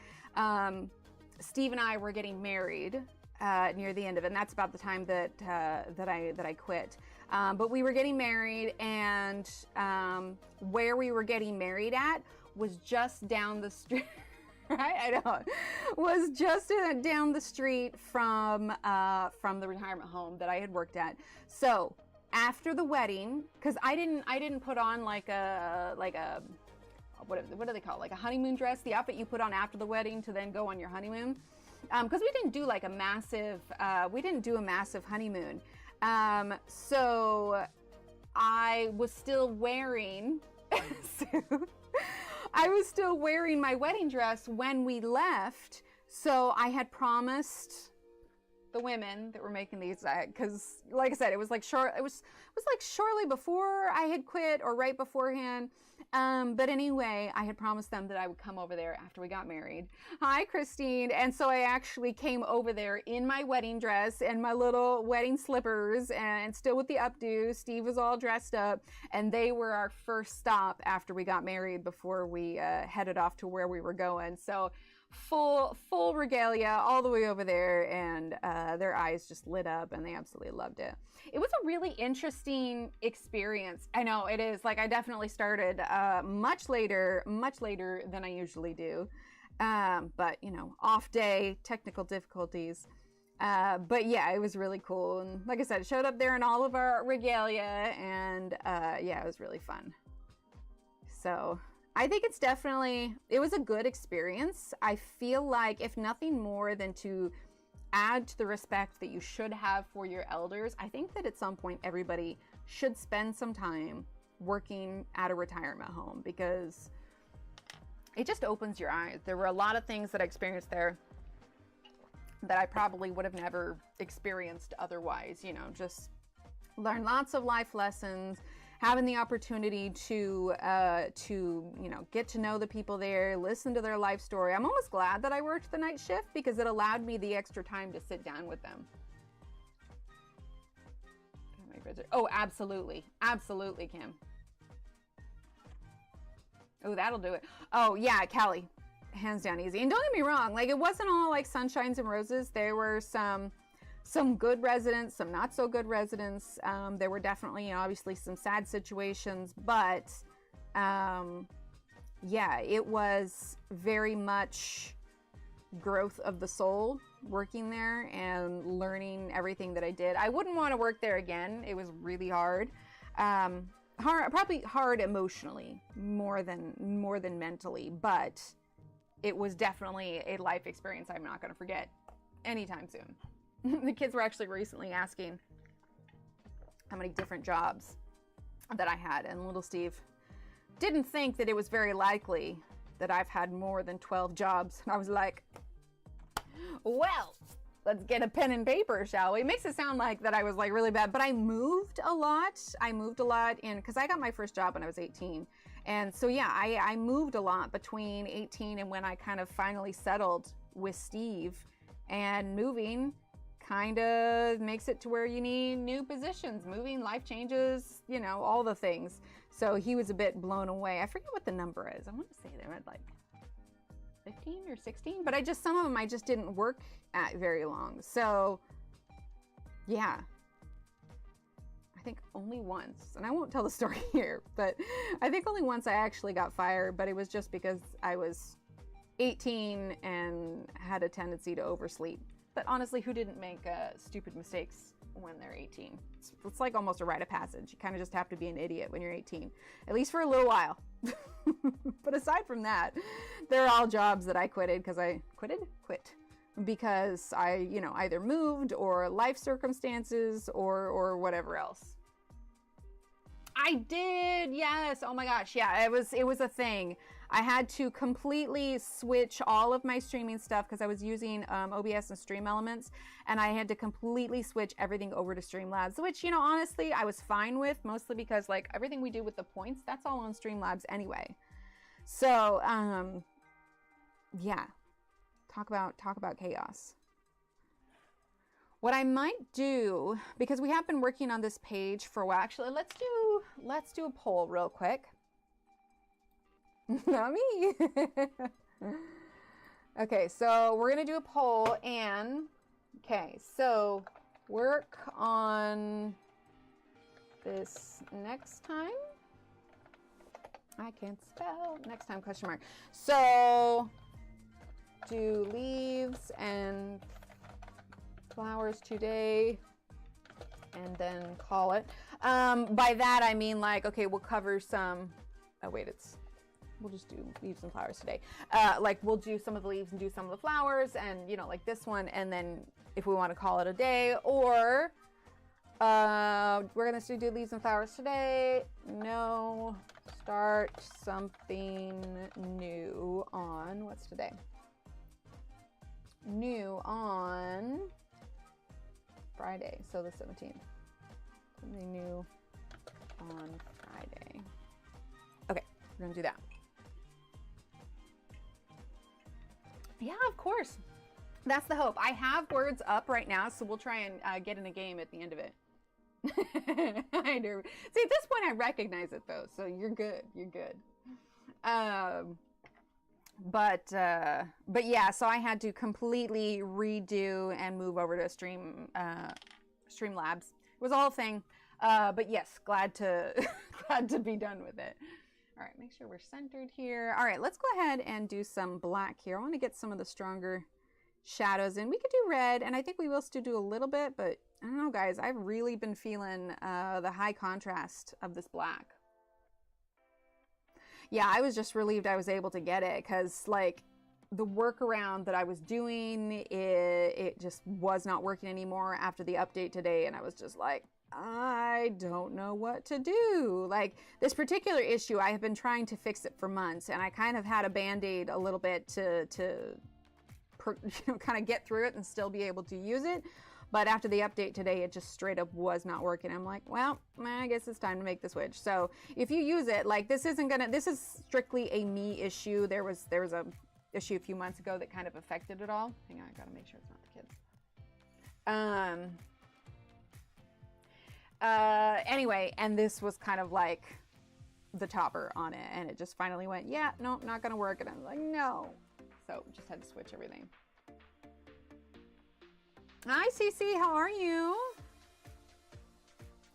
Steve and I were getting married near the end of it, and that's about the time that I quit. But we were getting married, and where we were getting married at was just down the street. Right? I know. Was just down the street from the retirement home that I had worked at. So after the wedding, because I didn't put on like a what do they call it? Like a honeymoon dress, the outfit you put on after the wedding to then go on your honeymoon. Because we didn't do like a massive honeymoon. So I was still wearing I was still wearing my wedding dress when we left. So I had promised the women that were making these, because like I said, it was like shortly before I had quit or right beforehand. But anyway, I had promised them that I would come over there after we got married. Hi, Christine. And so I actually came over there in my wedding dress and my little wedding slippers, and still with the updo. Steve was all dressed up, and they were our first stop after we got married before we headed off to where we were going. So full regalia all the way over there, and their eyes just lit up and they absolutely loved it. It was a really interesting experience. I know it is. Like, I definitely started much later than I usually do, but you know, off day, technical difficulties, but yeah, it was really cool. And like I said, it showed up there in all of our regalia, and yeah, it was really fun. So I think it was a good experience. I feel like, if nothing more than to add to the respect that you should have for your elders, I think that at some point everybody should spend some time working at a retirement home, because it just opens your eyes. There were a lot of things that I experienced there that I probably would have never experienced otherwise. You know, just learn lots of life lessons, having the opportunity to you know, get to know the people there, listen to their life story. I'm almost glad that I worked the night shift, because it allowed me the extra time to sit down with them. Oh, absolutely, Kim. Oh, that'll do it. Oh yeah, Callie, hands down easy. And don't get me wrong, like, it wasn't all like sunshines and roses. There were some good residents, some not so good residents. There were definitely, you know, obviously some sad situations, but yeah, it was very much growth of the soul working there and learning everything that I did. I wouldn't want to work there again. It was really hard. probably hard emotionally more than mentally, but it was definitely a life experience I'm not going to forget anytime soon. The kids were actually recently asking how many different jobs that I had, and little Steve didn't think that it was very likely that I've had more than 12 jobs. And I was like, well, let's get a pen and paper, shall we? It makes it sound like that I was like really bad, but I moved a lot. Because I got my first job when I was 18. And so, yeah, I moved a lot between 18 and when I kind of finally settled with Steve. And moving kind of makes it to where you need new positions, moving, life changes, you know, all the things. So he was a bit blown away. I forget what the number is. I want to say they're at like 15 or 16, but some of them I just didn't work at very long. So yeah, I think only once, and I won't tell the story here, but I think only once I actually got fired, but it was just because I was 18 and had a tendency to oversleep. But honestly, who didn't make stupid mistakes when they're 18? It's like almost a rite of passage. You kind of just have to be an idiot when you're 18, at least for a little while. But aside from that, they're all jobs that I quit because I either moved or life circumstances or whatever else. I did, yes. Oh my gosh, yeah. It was a thing. I had to completely switch all of my streaming stuff because I was using OBS and Stream Elements, and I had to completely switch everything over to Streamlabs, which, you know, honestly, I was fine with, mostly because like everything we do with the points, that's all on Streamlabs anyway. So, yeah. Talk about chaos. What I might do, because we have been working on this page for a while, actually, let's do a poll real quick. Not me. Okay, so we're gonna do a poll, and okay, so work on this next time. I can't spell next time question mark. So do leaves and flowers today and then call it. By that I mean like, okay, we'll cover some, we'll just do leaves and flowers today. Like we'll do some of the leaves and do some of the flowers, and you know, like this one, and then if we want to call it a day, or we're gonna do leaves and flowers today. No, start something new on, what's today? New on Friday, so the 17th. Something new on Friday. Okay, we're gonna do that. Yeah, of course. That's the hope. I have words up right now, so we'll try and get in a game at the end of it. I do. See, at this point, I recognize it though, so you're good. You're good. But yeah, so I had to completely redo and move over to Streamlabs. It was a whole thing. But yes, glad to be done with it. All right, make sure we're centered here. All right, let's go ahead and do some black here. I want to get some of the stronger shadows in. We could do red, and I think we will still do a little bit, but I don't know, guys. I've really been feeling the high contrast of this black. Yeah, I was just relieved I was able to get it, because like the workaround that I was doing, it just was not working anymore after the update today, and I was just like, I don't know what to do. Like this particular issue, I have been trying to fix it for months, and I kind of had a band-aid a little bit to kind of get through it and still be able to use it. But after the update today, it just straight up was not working. I'm like, well, I guess it's time to make the switch. So if you use it, like this is strictly a me issue. There was a issue a few months ago that kind of affected it all. Hang on, I gotta make sure it's not the kids. Anyway, and this was kind of like the topper on it, and it just finally went, yeah, no, not gonna work. And I was like, no. So just had to switch everything. Hi, Cece, how are you?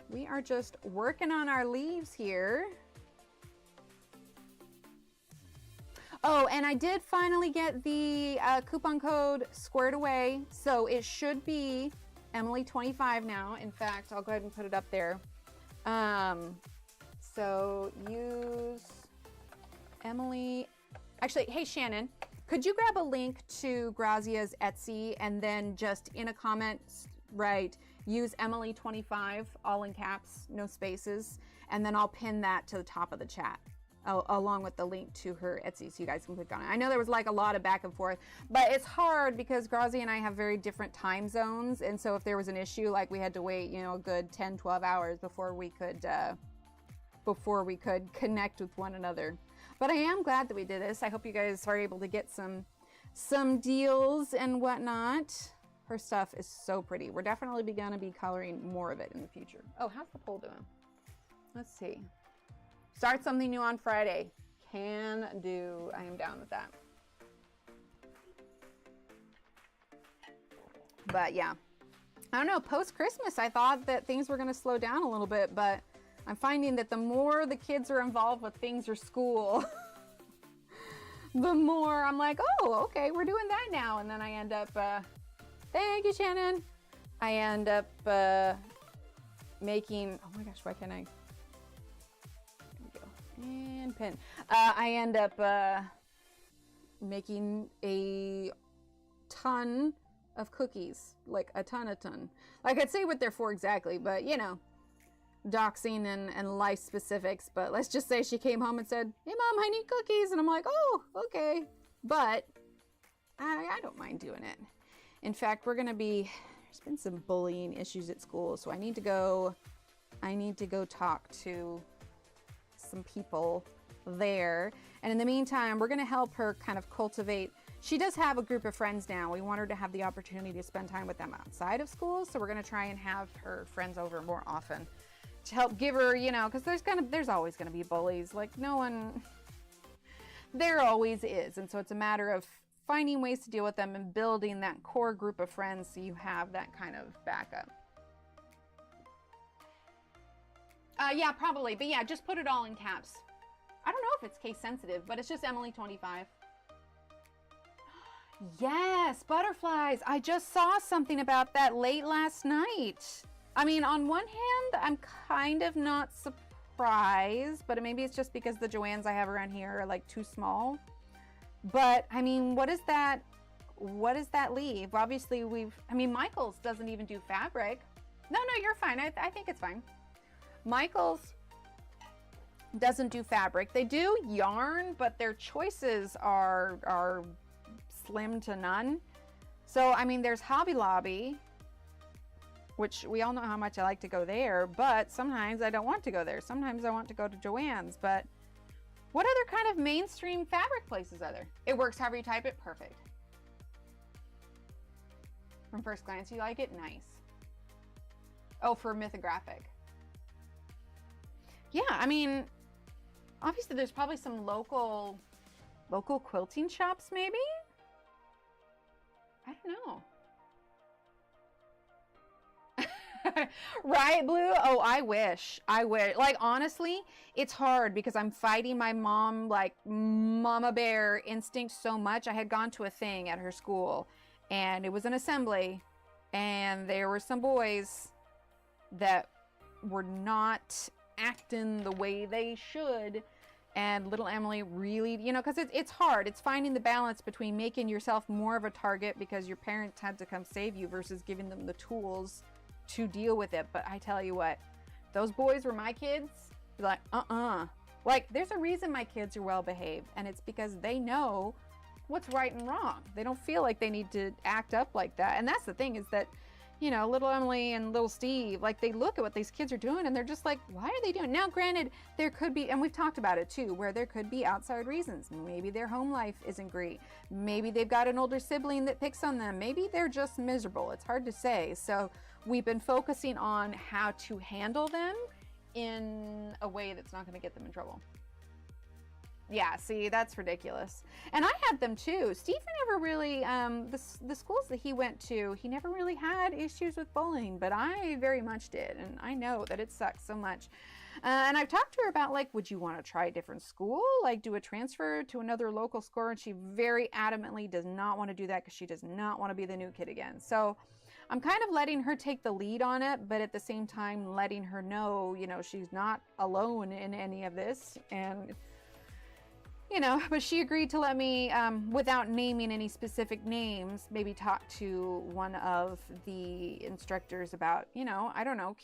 We are just working on our leaves here. Oh, and I did finally get the coupon code squared away. So it should be Emily25 now. In fact, I'll go ahead and put it up there. So use Emily. Actually, hey Shannon, could you grab a link to Grazia's Etsy and then just in a comment write use Emily 25 all in caps, no spaces, and then I'll pin that to the top of the chat along with the link to her Etsy so you guys can click on it. I know there was like a lot of back and forth, but it's hard because Grazia and I have very different time zones, and so if there was an issue, like we had to wait, you know, a good 10-12 hours before we could connect with one another. But I am glad that we did this. I hope you guys are able to get some deals and whatnot. Her stuff is so pretty. We're definitely gonna be coloring more of it in the future. Oh, how's the poll doing? Let's see. Start something new on Friday. Can do. I am down with that. But yeah, I don't know. Post-Christmas, I thought that things were gonna slow down a little bit, but I'm finding that the more the kids are involved with things or school, the more I'm like, oh, okay, we're doing that now. And then I end up, thank you, Shannon. I end up making, oh my gosh, why can't I? There we go, and pin. I end up making a ton of cookies, like a ton. Like I'd say what they're for exactly, but you know, doxing and life specifics, but let's just say she came home and said, hey mom, I need cookies, and I'm like, oh, okay, but I don't mind doing it. In fact, there's been some bullying issues at school, so I need to go talk to some people there, and in the meantime we're going to help her kind of cultivate. She does have a group of friends now. We want her to have the opportunity to spend time with them outside of school, so we're going to try and have her friends over more often to help give her, you know, because there's always going to be bullies. Like there always is. And so it's a matter of finding ways to deal with them and building that core group of friends so you have that kind of backup. Yeah, probably. But yeah, just put it all in caps. I don't know if it's case sensitive, but it's just Emily 25. Yes, butterflies. I just saw something about that late last night. I mean, on one hand, I'm kind of not surprised, but maybe it's just because the Joannes I have around here are like too small. But I mean, what does that leave? Obviously Michael's doesn't even do fabric. No, you're fine. I think it's fine. Michael's doesn't do fabric. They do yarn, but their choices are slim to none. So, I mean, there's Hobby Lobby, which we all know how much I like to go there, but sometimes I don't want to go there. Sometimes I want to go to Joann's, but what other kind of mainstream fabric places are there? It works however you type it, perfect. From first glance, you like it? Nice. Oh, for Mythographic. Yeah, I mean, obviously there's probably some local quilting shops maybe? I don't know. Right, Blue? Oh, I wish. Like, honestly, it's hard because I'm fighting my mom, like, mama bear instinct so much. I had gone to a thing at her school, and it was an assembly, and there were some boys that were not acting the way they should, and little Emily really, you know, because it's hard. It's finding the balance between making yourself more of a target because your parents had to come save you versus giving them the tools to deal with it. But I tell you what, those boys were my kids. Like, like, there's a reason my kids are well behaved, and it's because they know what's right and wrong. They don't feel like they need to act up like that. And that's the thing, is that, you know, little Emily and little Steve, like, they look at what these kids are doing and they're just like, why are they doing? Now, granted, there could be, and we've talked about it too, where there could be outside reasons. Maybe their home life isn't great. Maybe they've got an older sibling that picks on them. Maybe they're just miserable. It's hard to say. So we've been focusing on how to handle them in a way that's not going to get them in trouble. Yeah, see, that's ridiculous. And I had them too. Steve never really, the schools that he went to, he never really had issues with bullying, but I very much did. And I know that it sucks so much. And I've talked to her about, like, would you want to try a different school? Like, do a transfer to another local school? And she very adamantly does not want to do that because she does not want to be the new kid again. So I'm kind of letting her take the lead on it, but at the same time letting her know, you know, she's not alone in any of this. And, you know, but she agreed to let me, without naming any specific names, maybe talk to one of the instructors about, you know, I don't know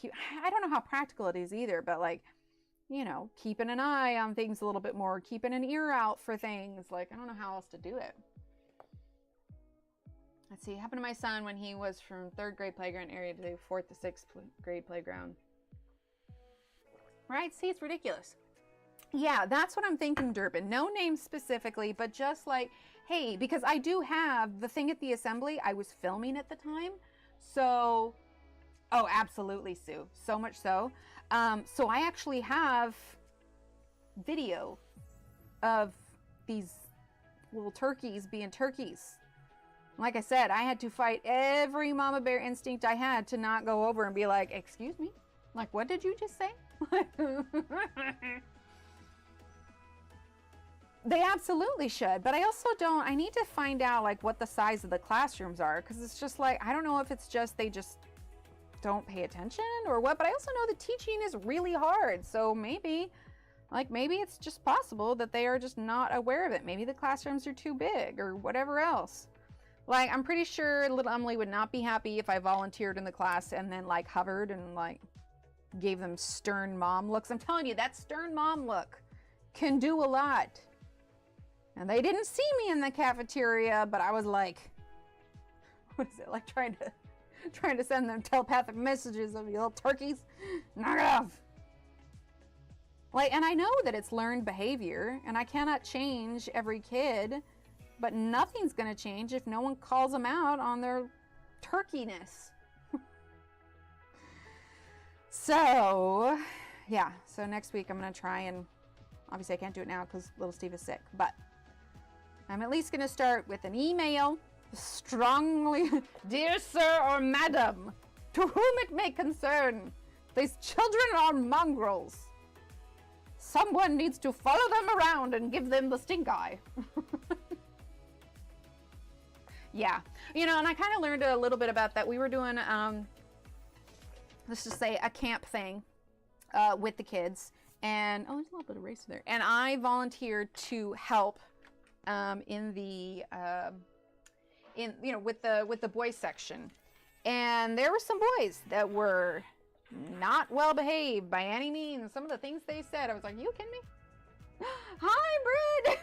how practical it is either, but like, you know, keeping an eye on things a little bit more, keeping an ear out for things. Like, I don't know how else to do it. Let's see, it happened to my son when he was from 3rd grade playground area to the 4th to 6th grade playground. Right? See, it's ridiculous. Yeah, that's what I'm thinking, Durbin. No names specifically, but just like, hey, because I do have the thing at the assembly, I was filming at the time. So, oh, absolutely, Sue. So much so. So I actually have video of these little turkeys being turkeys. Like I said, I had to fight every mama bear instinct I had to not go over and be like, excuse me? Like, what did you just say? They absolutely should, but I also don't, I need to find out like what the size of the classrooms are, because it's just like, I don't know if it's just, they just don't pay attention or what, but I also know the teaching is really hard. So maybe it's just possible that they are just not aware of it. Maybe the classrooms are too big or whatever else. Like, I'm pretty sure little Emily would not be happy if I volunteered in the class and then like hovered and like gave them stern mom looks. I'm telling you, that stern mom look can do a lot. And they didn't see me in the cafeteria, but I was like, what is it, like trying to send them telepathic messages of you little turkeys? Knock it off. Like, and I know that it's learned behavior, and I cannot change every kid, but nothing's gonna change if no one calls them out on their turkeyness. So, yeah, so next week I'm gonna try and, obviously I can't do it now because little Steve is sick, but I'm at least gonna start with an email, strongly, dear sir or madam, to whom it may concern, these children are mongrels. Someone needs to follow them around and give them the stink eye. Yeah, you know, and I kind of learned a little bit about that. We were doing, let's just say a camp thing with the kids, and oh, there's a little bit of race there. And I volunteered to help in the with the boys section, and there were some boys that were not well behaved by any means. Some of the things they said, I was like, you kidding me? Hybrid.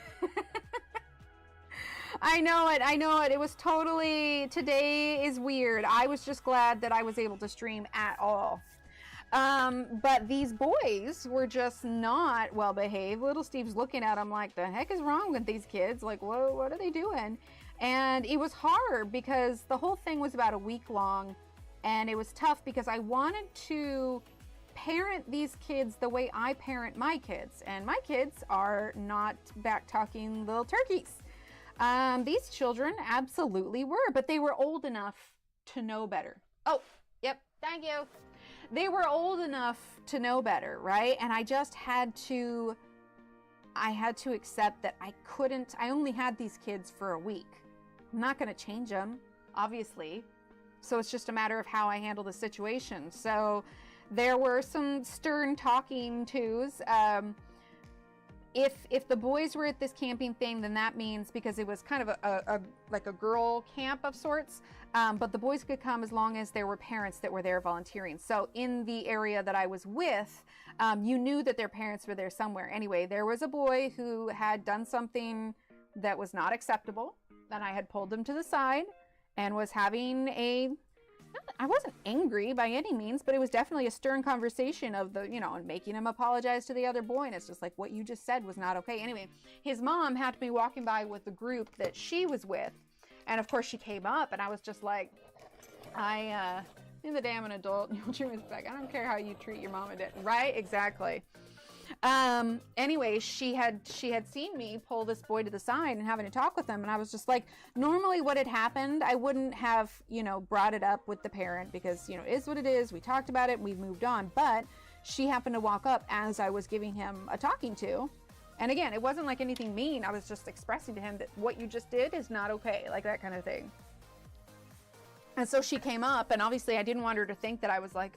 I know it. It was totally, today is weird. I was just glad that I was able to stream at all. But these boys were just not well behaved. Little Steve's looking at them like, the heck is wrong with these kids? Like, whoa, what are they doing? And it was hard because the whole thing was about a week long, and it was tough because I wanted to parent these kids the way I parent my kids. And my kids are not back-talking little turkeys. These children absolutely were, but they were old enough to know better. Oh, yep, thank you. They were old enough to know better, right? And I just had to accept that I only had these kids for a week. I'm not going to change them, obviously. So it's just a matter of how I handle the situation. So there were some stern talking tos. If the boys were at this camping thing, then that means, because it was kind of a girl camp of sorts, but the boys could come as long as there were parents that were there volunteering. So in the area that I was with, you knew that their parents were there somewhere. Anyway, there was a boy who had done something that was not acceptable, and I had pulled him to the side and was having I wasn't angry by any means, but it was definitely a stern conversation of and making him apologize to the other boy. And it's just like, what you just said was not okay. Anyway, his mom had to be walking by with the group that she was with. And of course she came up, and I was just like, in the day I'm an adult, you'll treat me respect. I don't care how you treat your mom and dad. Right? Exactly. Anyway, she had seen me pull this boy to the side and having a talk with him, and I was just like, normally what had happened, I wouldn't have, brought it up with the parent, because, it is what it is. We talked about it and we've moved on, but she happened to walk up as I was giving him a talking to. And again, it wasn't like anything mean. I was just expressing to him that what you just did is not okay, like that kind of thing. And so she came up, and obviously I didn't want her to think that I was like,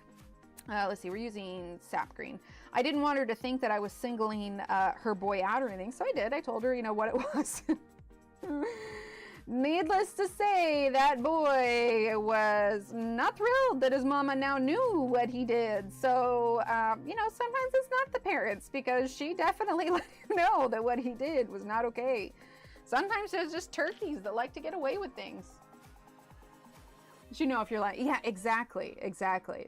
let's see, we're using sap green. I didn't want her to think that I was singling her boy out or anything. So I did. I told her, you know, what it was. Needless to say, that boy was not thrilled that his mama now knew what he did. So, you know, sometimes it's not the parents, because she definitely let him know that what he did was not okay. Sometimes there's just turkeys that like to get away with things. But you know, if you're like, yeah, exactly.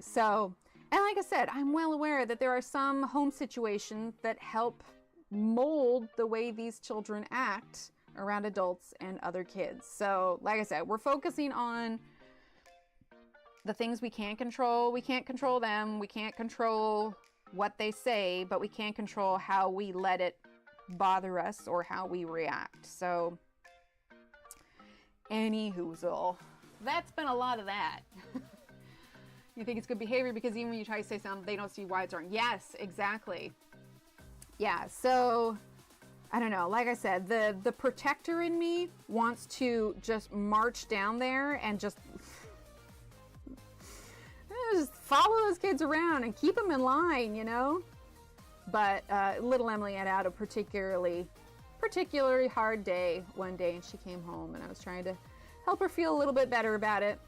So, and like I said, I'm well aware that there are some home situations that help mold the way these children act around adults and other kids. So, like I said, we're focusing on the things we can't control. We can't control them. We can't control what they say, but we can control how we let it bother us or how we react. So, anywhoozle, that's been a lot of that. You think it's good behavior because even when you try to say something, they don't see why it's wrong. Yes, exactly. Yeah, so I don't know. Like I said, the protector in me wants to just march down there and just follow those kids around and keep them in line, you know? But little Emily had a particularly hard day one day, and she came home, and I was trying to help her feel a little bit better about it.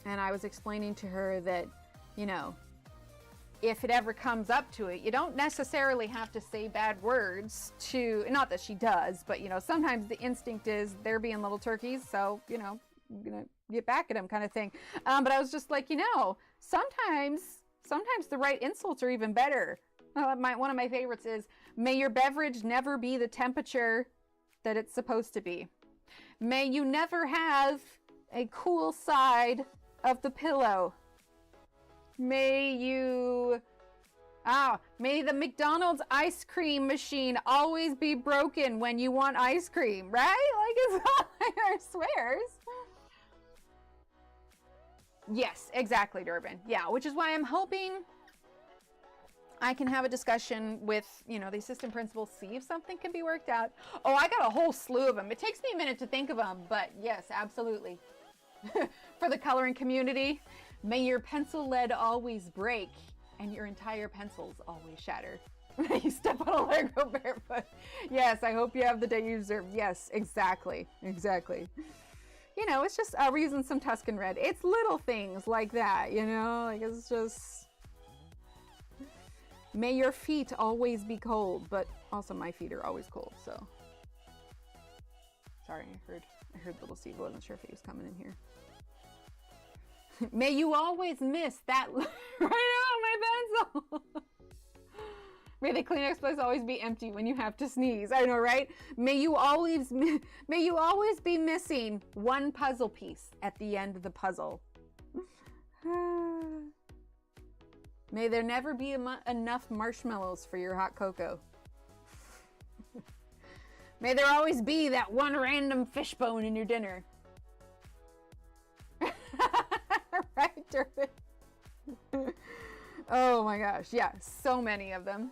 And I was explaining to her that, you know, if it ever comes up to it, you don't necessarily have to say bad words to, not that she does, but, you know, sometimes the instinct is they're being little turkeys, so, you know, I'm gonna get back at them kind of thing. But I was just like, you know, sometimes the right insults are even better. One of my favorites is, may your beverage never be the temperature that it's supposed to be. May you never have a cool side of the pillow. May the McDonald's ice cream machine always be broken when you want ice cream, right? Like, it's not like our swears. Yes, exactly, Durbin. Yeah, which is why I'm hoping I can have a discussion with, you know, the assistant principal, see if something can be worked out. Oh, I got a whole slew of them. It takes me a minute to think of them, but yes, absolutely. For the coloring community, may your pencil lead always break and your entire pencils always shatter. You step on a Lego barefoot. Yes, I hope you have the day you deserve. Yes, exactly. You know, it's just using some Tuscan red. It's little things like that, you know, like it's just, may your feet always be cold, but also my feet are always cold, so. Sorry, I heard little Steve, wasn't sure if he was coming in here. May you always miss that right on my pencil. May the Kleenex place always be empty when you have to sneeze. I know, right? May you always be missing one puzzle piece at the end of the puzzle. May there never be enough marshmallows for your hot cocoa. May there always be that one random fish bone in your dinner. Right, Durbin? Oh my gosh, yeah, so many of them.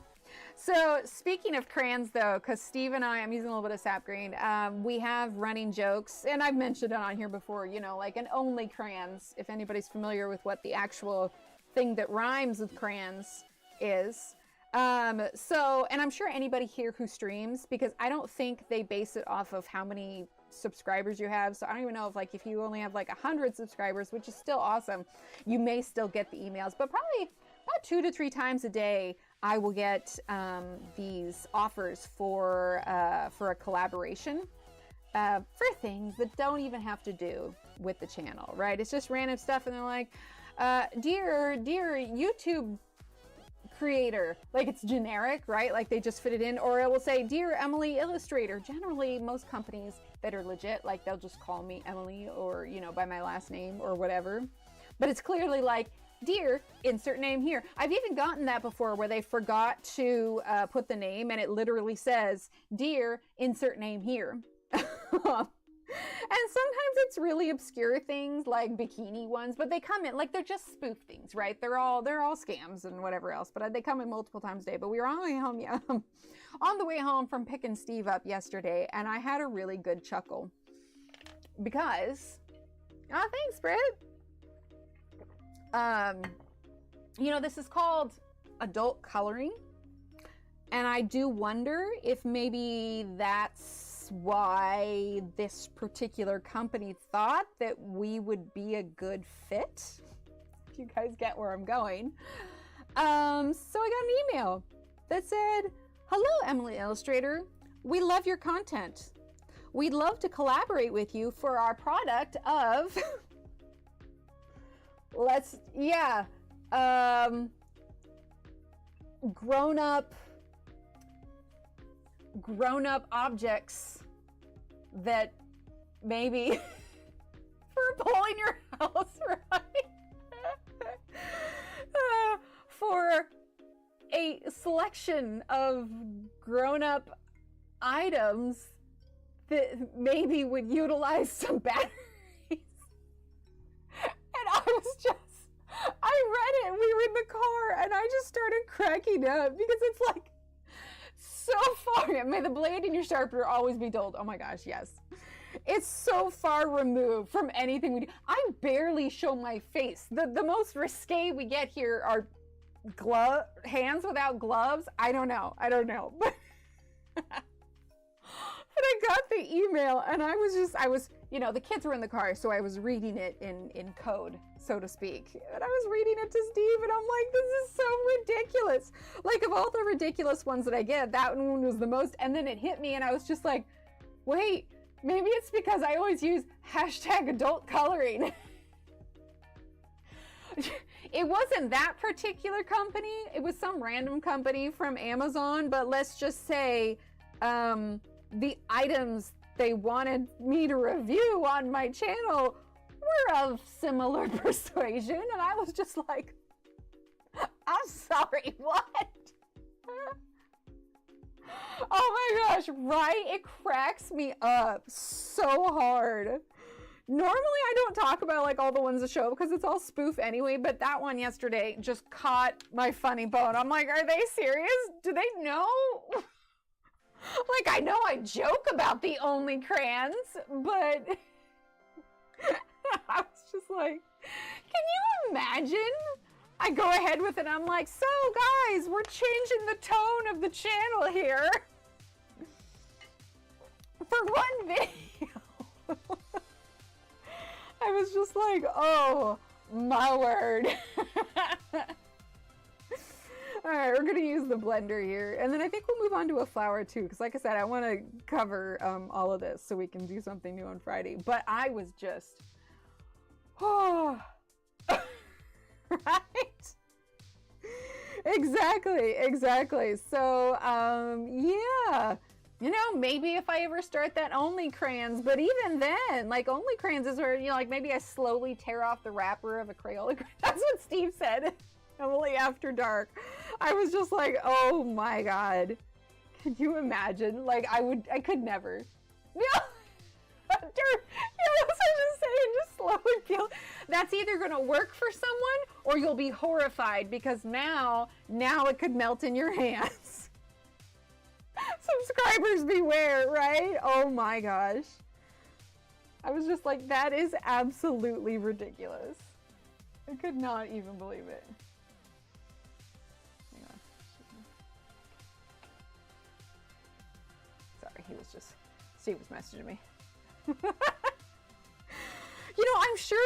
So speaking of crayons though, because Steve and I'm using a little bit of sap green, we have running jokes, and I've mentioned it on here before, you know, like an only crayons, if anybody's familiar with what the actual thing that rhymes with crayons is. So, and I'm sure anybody here who streams, because I don't think they base it off of how many subscribers you have. So I don't even know if you only have like 100 subscribers, which is still awesome, you may still get the emails, but probably about 2 to 3 times a day, I will get these offers for a collaboration for things that don't even have to do with the channel, right? It's just random stuff, and they're like, dear YouTube creator, like it's generic, right? Like they just fit it in, or it will say, dear Emily Illustrator. Generally, most companies that are legit, like they'll just call me Emily, or, you know, by my last name or whatever. But it's clearly like, dear, insert name here. I've even gotten that before where they forgot to put the name, and it literally says, dear, insert name here. And sometimes it's really obscure things like bikini ones, but they come in like they're just spoof things, right? They're all scams and whatever else, but they come in multiple times a day. But we were on the way home, on the way home from picking Steve up yesterday, and I had a really good chuckle because, oh, thanks, Britt. You know, this is called adult coloring. And I do wonder if maybe that's why this particular company thought that we would be a good fit. If you guys get where I'm going. So I got an email that said, "Hello, Emily Illustrator. We love your content. We'd love to collaborate with you for our product of grown-up objects that maybe for pulling your house, right? For a selection of grown-up items that maybe would utilize some batteries." And I read it, we were in the car, and I just started cracking up because it's like so far. May the blade in your sharpener always be dulled. Oh my gosh, yes. It's so far removed from anything we do. I barely show my face. The most risque we get here are hands without gloves. I don't know. But I got the email, and I was, you know, the kids were in the car, so I was reading it in code, so to speak. And I was reading it to Steve, and I'm like, this is so ridiculous. Like, of all the ridiculous ones that I get, that one was the most. And then it hit me, and I was just like, wait, maybe it's because I always use #adult coloring. It wasn't that particular company. It was some random company from Amazon, but let's just say, the items they wanted me to review on my channel were of similar persuasion, and I was just like, I'm sorry, what? Oh my gosh, right? It cracks me up so hard. Normally I don't talk about like all the ones that show because it's all spoof anyway, but that one yesterday just caught my funny bone. I'm like, are they serious? Do they know? Like, I know I joke about the only crayons, but I was just like, can you imagine? I go ahead with it, I'm like, so guys, we're changing the tone of the channel here for one video. I was just like, oh my word. All right, we're gonna use the blender here, and then I think we'll move on to a flower too, because like I said, I want to cover all of this so we can do something new on Friday. But I was just, oh, right? Exactly. So, yeah, you know, maybe if I ever start that only crayons, but even then, like only crayons is where, you know, like maybe I slowly tear off the wrapper of a Crayola. That's what Steve said. Emily After Dark. I was just like, oh my God. Can you imagine? Like I could never. Yeah. I was just saying, just slowly peel. That's either gonna work for someone or you'll be horrified because now it could melt in your hands. Subscribers beware, right? Oh my gosh. I was just like, that is absolutely ridiculous. I could not even believe it. Steve was messaging me. You know, I'm sure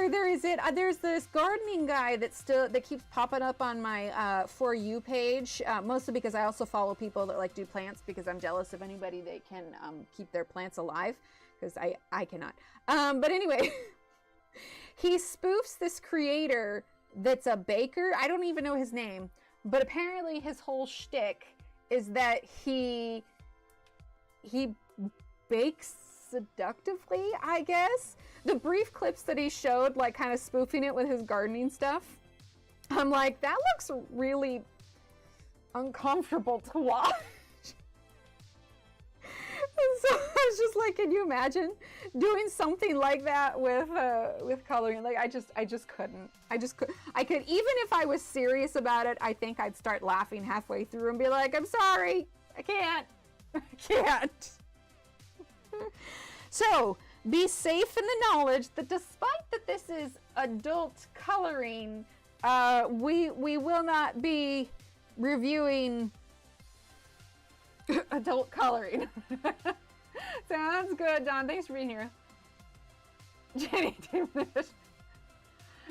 there's this gardening guy that keeps popping up on my For You page, mostly because I also follow people that like do plants because I'm jealous of anybody that can keep their plants alive because I cannot. But anyway, he spoofs this creator that's a baker. I don't even know his name, but apparently his whole shtick is that he bakes seductively, I guess. The brief clips that he showed, like kind of spoofing it with his gardening stuff, I'm like, that looks really uncomfortable to watch. And so I was just like, can you imagine doing something like that with coloring? Like I just couldn't. I could, even if I was serious about it, I think I'd start laughing halfway through and be like, I'm sorry, I can't. So be safe in the knowledge that despite that this is adult coloring, we will not be reviewing adult coloring. Sounds good, Don. Thanks for being here. Jenny,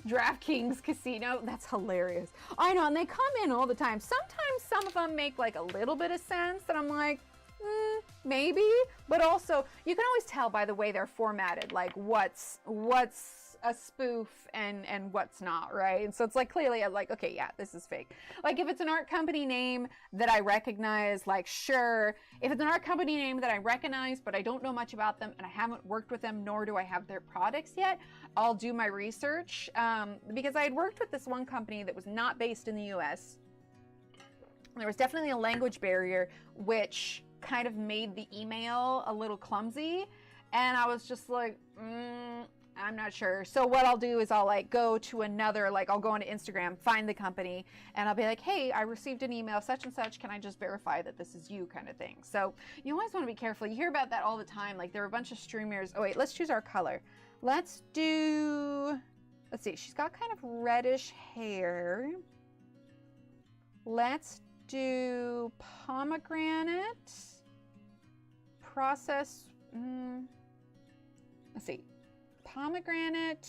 DraftKings Casino. That's hilarious. I know, and they come in all the time. Sometimes some of them make like a little bit of sense, and I'm like, maybe. But also, you can always tell by the way they're formatted, like what's a spoof and what's not, right? And so it's like clearly I'm like, okay, yeah, this is fake. Like if it's an art company name that I recognize, like sure. If it's an art company name that I recognize but I don't know much about them and I haven't worked with them, nor do I have their products yet, I'll do my research, because I had worked with this one company that was not based in the US. There was definitely a language barrier which kind of made the email a little clumsy, and I was just like, I'm not sure. So what I'll do is I'll like go to another, like I'll go onto Instagram, find the company, and I'll be like, hey, I received an email such and such, can I just verify that this is you, kind of thing. So you always want to be careful. You hear about that all the time. Like there are a bunch of streamers. Oh wait, let's choose our color. Let's see, she's got kind of reddish hair. Let's do pomegranate. Process, let's see. Pomegranate,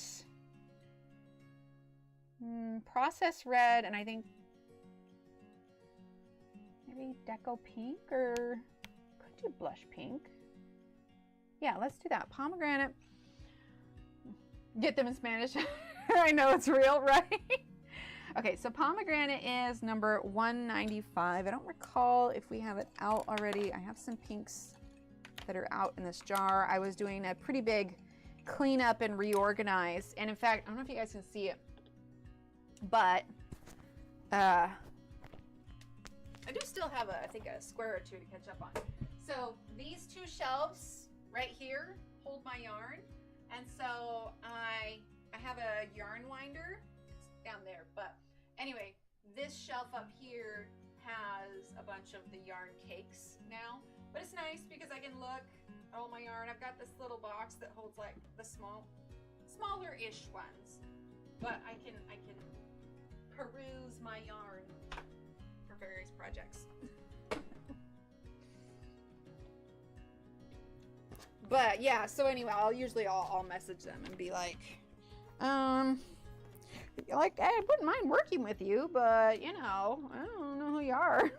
process red, and I think maybe deco pink, or could do blush pink. Yeah, let's do that. Pomegranate. Get them in Spanish. I know it's real, right? Okay, so pomegranate is number 195. I don't recall if we have it out already. I have some pinks that are out in this jar. I was doing a pretty big clean up and reorganize, and in fact, I don't know if you guys can see it, but I do still have I think a square or two to catch up on. So these two shelves right here hold my yarn, and so I have a yarn winder. It's down there, but anyway, this shelf up here has a bunch of the yarn cakes now, but it's nice because I can look at all my yarn. I've got this little box that holds like the smaller-ish ones, but I can peruse my yarn for various projects. But yeah, so anyway, I'll message them and be like, I wouldn't mind working with you, but you know, I don't know who you are.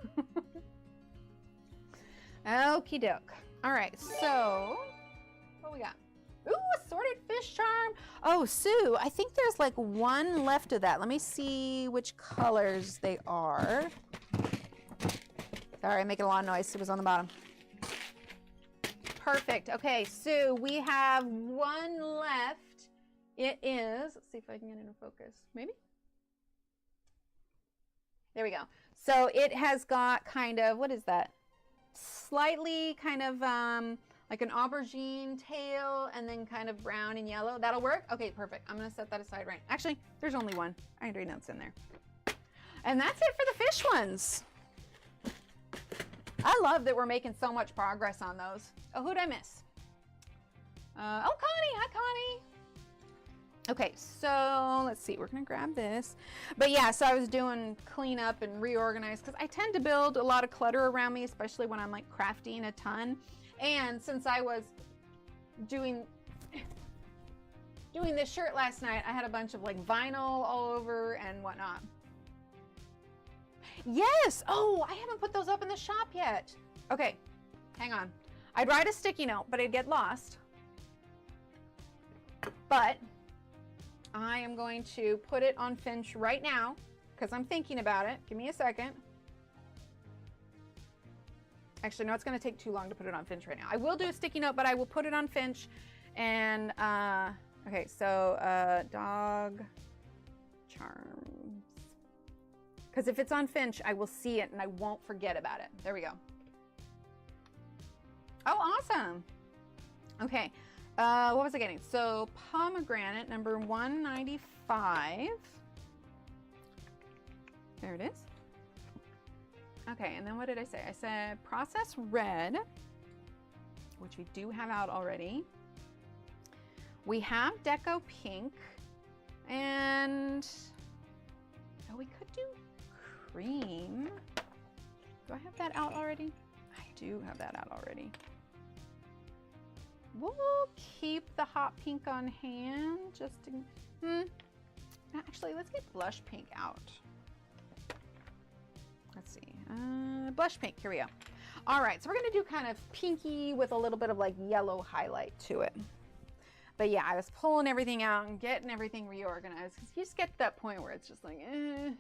Okie doke. All right, so what we got? Ooh, assorted fish charm. Oh, Sue, I think there's like one left of that. Let me see which colors they are. Sorry, I'm making a lot of noise. It was on the bottom. Perfect. Okay, Sue, we have one left. It is, let's see if I can get into focus. Maybe? There we go. So it has got kind of, what is that? Slightly kind of like an aubergine tail, and then kind of brown and yellow. That'll work? Okay, perfect. I'm gonna set that aside right. Actually, there's only one. I already know it's in there. And that's it for the fish ones. I love that we're making so much progress on those. Oh, who'd I miss? Oh, Connie. Hi, Connie. Okay, so let's see. We're gonna grab this. But yeah, so I was doing cleanup and reorganize because I tend to build a lot of clutter around me, especially when I'm like crafting a ton. And since I was doing this shirt last night, I had a bunch of like vinyl all over and whatnot. Yes! Oh, I haven't put those up in the shop yet. Okay, hang on. I'd write a sticky note, but it'd get lost. But I am going to put it on Finch right now because I'm thinking about it. Give me a second. Actually, no, it's going to take too long to put it on Finch right now. I will do a sticky note, but I will put it on Finch. And, okay, so dog charms. Because if it's on Finch, I will see it and I won't forget about it. There we go. Oh, awesome. Okay. What was I getting? So pomegranate number 195. There it is. Okay, and then what did I say? I said process red, which we do have out already. We have deco pink, and So we could do cream. Do I have that out already? I do have that out already. We'll keep the hot pink on hand just to, actually, let's get blush pink out. Let's see, blush pink, here we go. All right, so we're gonna do kind of pinky with a little bit of like yellow highlight to it. But yeah, I was pulling everything out and getting everything reorganized because you just get to that point where it's just like, it's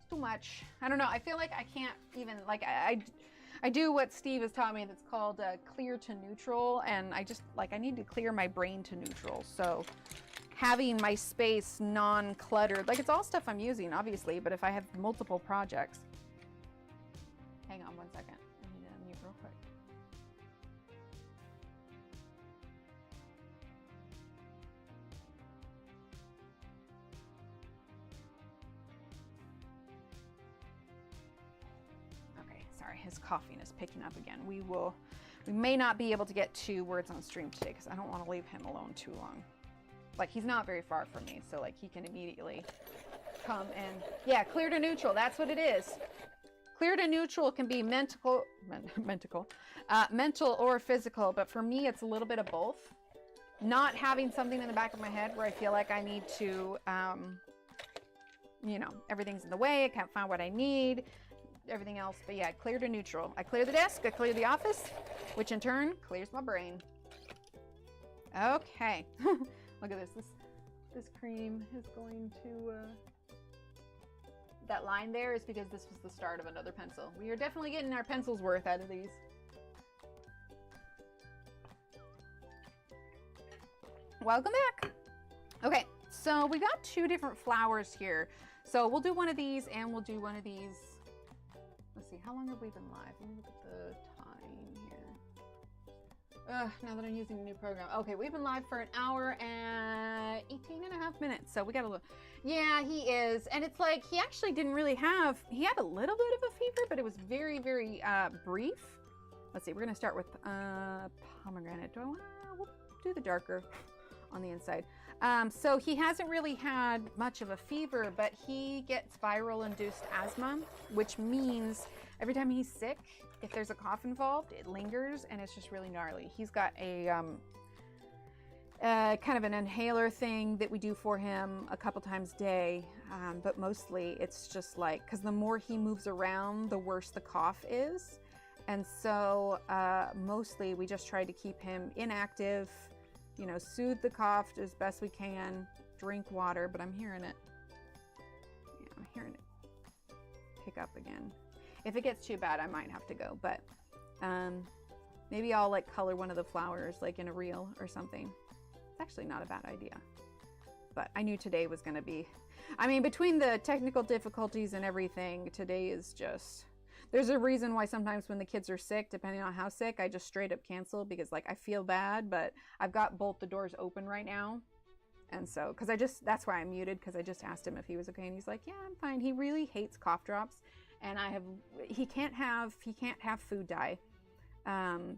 too much. I don't know, I feel like I can't even, like I do what Steve has taught me that's called clear to neutral, and I just, like, I need to clear my brain to neutral. So having my space non-cluttered, like it's all stuff I'm using, obviously, but if I have multiple projects. Hang on 1 second. I need to unmute real quick. Okay, sorry, his coughing is picking up again. We may not be able to get 2 words on stream today because I don't want to leave him alone too long. Like, he's not very far from me, so like he can immediately come and, yeah, clear to neutral, that's what it is. Clear to neutral can be mental or physical, but for me, it's a little bit of both. Not having something in the back of my head where I feel like I need to, you know, everything's in the way, I can't find what I need, everything else. But yeah, clear to neutral. I clear the desk, I clear the office, which in turn clears my brain. Okay, look at this. This cream is going to, that line there is because this was the start of another pencil. We are definitely getting our pencil's worth out of these. Welcome back. Okay, so we got 2 different flowers here. So we'll do one of these and we'll do one of these. Let's see, how long have we been live? Let me look at the time here. Now that I'm using a new program. Okay, we've been live for 1 hour and 18.5 minutes. So we got a little, yeah, he is. And it's like, he actually didn't really have, he had a little bit of a fever, but it was very, very brief. Let's see, we're gonna start with pomegranate. We'll do the darker on the inside. So he hasn't really had much of a fever, but he gets viral induced asthma, which means every time he's sick, if there's a cough involved, it lingers and it's just really gnarly. He's got a kind of an inhaler thing that we do for him a couple times a day, but mostly it's just like, because the more he moves around, the worse the cough is. And so mostly we just try to keep him inactive, you know, soothe the cough as best we can, drink water, but I'm hearing it. Yeah, I'm hearing it pick up again. If it gets too bad, I might have to go, but maybe I'll like color one of the flowers like in a reel or something. It's actually not a bad idea, but I knew today was gonna be, I mean, between the technical difficulties and everything, today is just, there's a reason why sometimes when the kids are sick, depending on how sick, I just straight up cancel because like I feel bad, but I've got both the doors open right now. And so, cause that's why I muted, cause I just asked him if he was okay. And he's like, yeah, I'm fine. He really hates cough drops. And he can't have food dye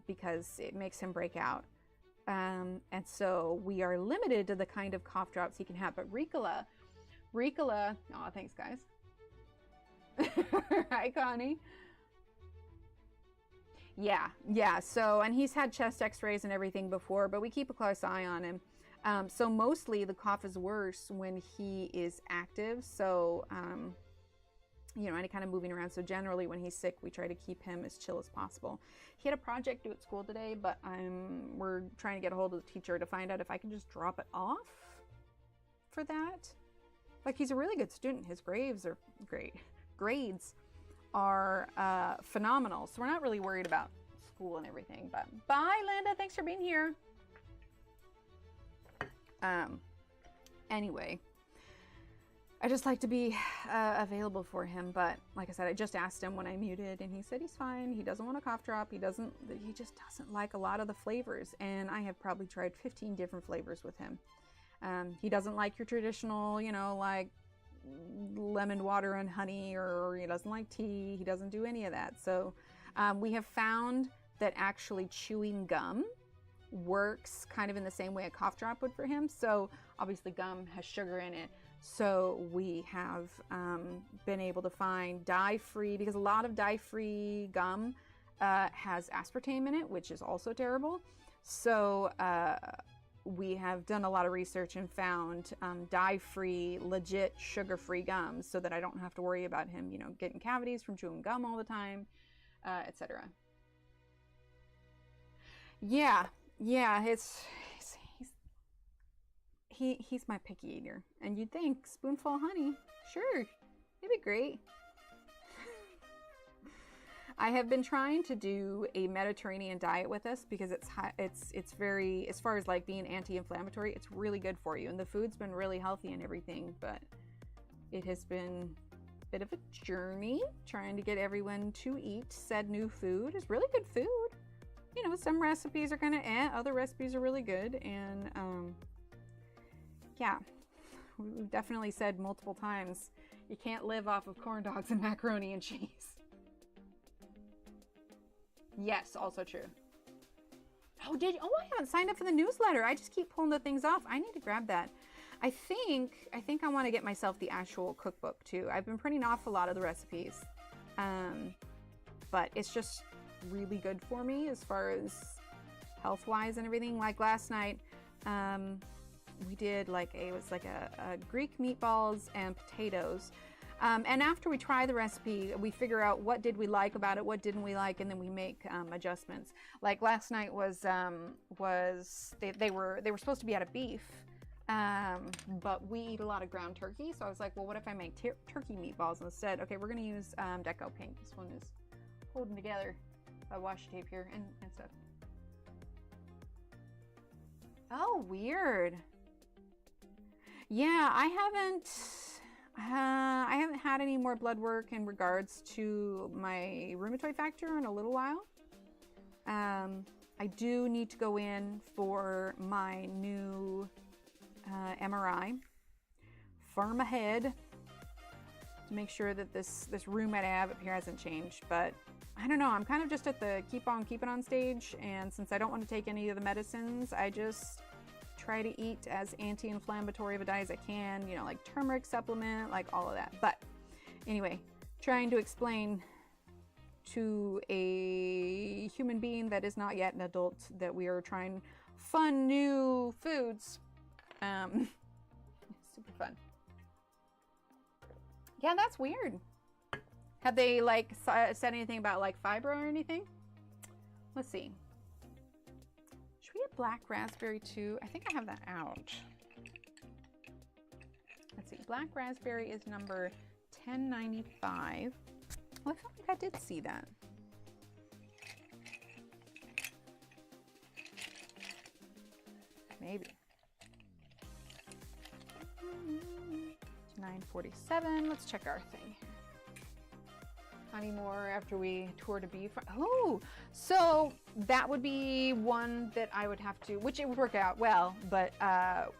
because it makes him break out. And so we are limited to the kind of cough drops he can have. But Ricola, oh, thanks guys. Hi, Connie. Yeah. So, and he's had chest x-rays and everything before, but we keep a close eye on him. So mostly the cough is worse when he is active. So, you know, any kind of moving around. So generally when he's sick, we try to keep him as chill as possible. He had a project due at school today, but we're trying to get a hold of the teacher to find out if I can just drop it off for that. Like, he's a really good student. His grades are great. Grades are phenomenal. So we're not really worried about school and everything, but bye, Linda. Thanks for being here. Anyway, I just like to be available for him. But like I said, I just asked him when I muted and he said he's fine. He doesn't want a cough drop. He just doesn't like a lot of the flavors. And I have probably tried 15 different flavors with him. He doesn't like your traditional, you know, like lemon water and honey, or he doesn't like tea. He doesn't do any of that. So we have found that actually chewing gum works kind of in the same way a cough drop would for him. So obviously gum has sugar in it. So we have been able to find dye-free, because a lot of dye-free gum has aspartame in it, which is also terrible. So we have done a lot of research and found dye-free, legit sugar-free gums, so that I don't have to worry about him, you know, getting cavities from chewing gum all the time, etc. Yeah, he's my picky eater, and you'd think spoonful of honey, sure, it'd be great. I have been trying to do a Mediterranean diet with us because it's very, as far as like being anti-inflammatory, it's really good for you, and the food's been really healthy and everything, but it has been a bit of a journey trying to get everyone to eat said new food. It's really good food. You know, some recipes are kind of other recipes are really good, and yeah, we've definitely said multiple times, you can't live off of corn dogs and macaroni and cheese. Yes, also true. Oh, I haven't signed up for the newsletter. I just keep pulling the things off. I need to grab that. I think I want to get myself the actual cookbook too. I've been printing off a lot of the recipes, but it's just really good for me as far as health-wise and everything. Like last night, we did it was like a Greek meatballs and potatoes. And after we try the recipe, we figure out what did we like about it, what didn't we like, and then we make adjustments. Like last night was they were supposed to be out of beef, but we eat a lot of ground turkey. So I was like, well, what if I make turkey meatballs instead? Okay, we're gonna use Deco Pink. This one is holding together by washi tape here and stuff. Oh, weird. Yeah, I haven't had any more blood work in regards to my rheumatoid factor in a little while. I do need to go in for my new MRI. Firm ahead to make sure that this rheumatoid I have up here hasn't changed. But I don't know, I'm kind of just at the keep on keeping on stage, and since I don't want to take any of the medicines, I just try to eat as anti-inflammatory of a diet as I can, you know, like turmeric supplement, like all of that. But anyway, trying to explain to a human being that is not yet an adult that we are trying fun new foods. Super fun. Yeah, that's weird. Have they like said anything about like fiber or anything? Let's see. Should we get black raspberry too? I think I have that out. Let's see. Black raspberry is number 1095. Well, I felt like I did see that. Maybe. 947. Let's check our thing. Any more after we tour to beef? Oh, so that would be one that I would have to, which it would work out well, but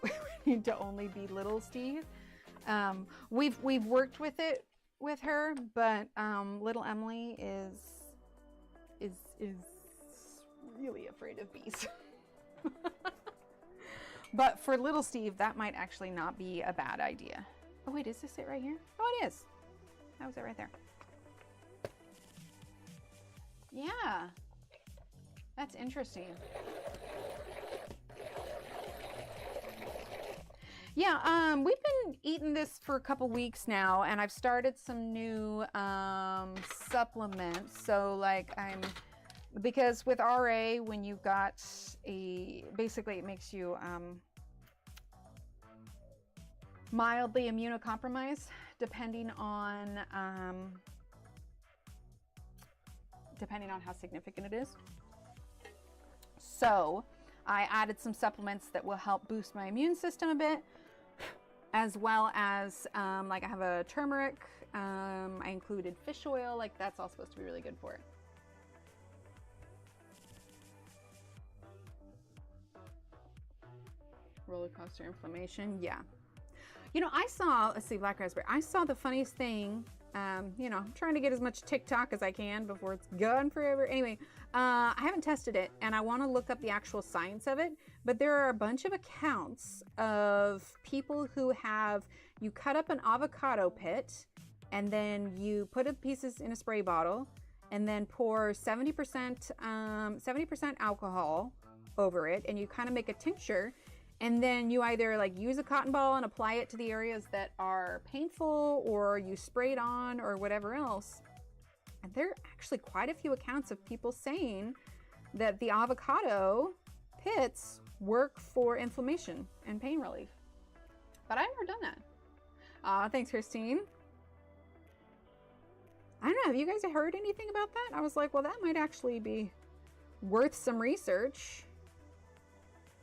we need to only be little Steve. We've worked with it with her, but little Emily is really afraid of bees. But for little Steve, that might actually not be a bad idea. Oh wait, is this it right here? Oh, it is. That was it right there. Yeah, that's interesting. Yeah, we've been eating this for a couple weeks now, and I've started some new supplements. So like because with RA, when you've got basically it makes you mildly immunocompromised, depending on how significant it is. So I added some supplements that will help boost my immune system a bit, as well as like I have a turmeric, I included fish oil, like that's all supposed to be really good for it. Roller coaster inflammation, yeah. You know, let's see, black raspberry. I saw the funniest thing. You know, I'm trying to get as much TikTok as I can before it's gone forever. Anyway, I haven't tested it, and I want to look up the actual science of it, but there are a bunch of accounts of people who have you cut up an avocado pit, and then you put the pieces in a spray bottle, and then pour 70% alcohol over it, and you kind of make a tincture, and then you either like use a cotton ball and apply it to the areas that are painful, or you spray it on, or whatever else. And there are actually quite a few accounts of people saying that the avocado pits work for inflammation and pain relief. But I've never done that. Thanks, Christine. I don't know, have you guys heard anything about that? I was like, well, that might actually be worth some research.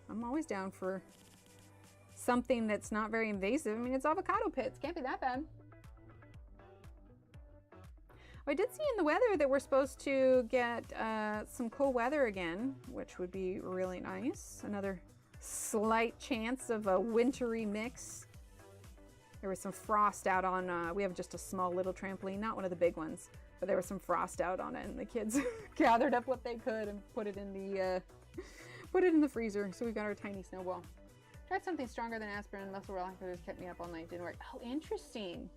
I'm always down for something that's not very invasive. I mean, it's avocado pits, can't be that bad. I did see in the weather that we're supposed to get some cool weather again, which would be really nice. Another slight chance of a wintry mix. There was some frost out on, we have just a small little trampoline, not one of the big ones, but there was some frost out on it, and the kids gathered up what they could and put it in the freezer. So we got our tiny snowball. Tried something stronger than aspirin, muscle relaxers kept me up all night, didn't work. Oh, interesting.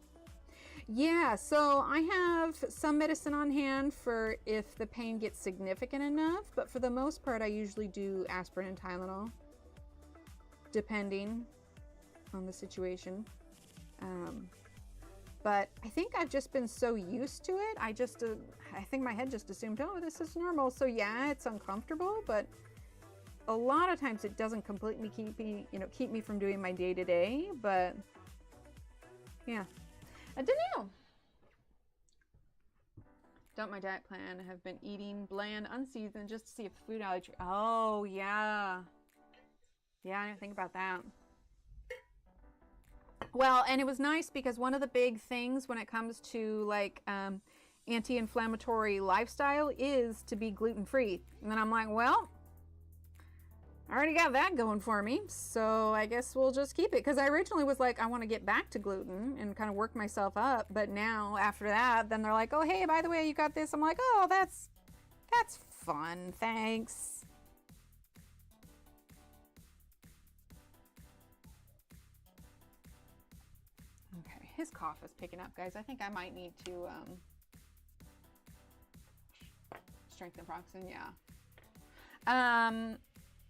Yeah, so I have some medicine on hand for if the pain gets significant enough, but for the most part I usually do aspirin and Tylenol, depending on the situation. But I think I've just been so used to it, I think my head just assumed, oh, this is normal. So yeah, it's uncomfortable, but a lot of times it doesn't completely keep me from doing my day-to-day, but yeah. I don't know. Dump my diet plan. I have been eating bland, unseasoned, just to see if food allergy. Oh, yeah. Yeah, I didn't think about that. Well, and it was nice because one of the big things when it comes to like anti-inflammatory lifestyle is to be gluten-free. And then I'm like, well, I already got that going for me, so I guess we'll just keep it. Because I originally was like, I want to get back to gluten and kind of work myself up. But now, after that, then they're like, oh, hey, by the way, you got this. I'm like, oh, that's fun. Thanks. Okay, his cough is picking up, guys. I think I might need to strengthen Proxen, yeah.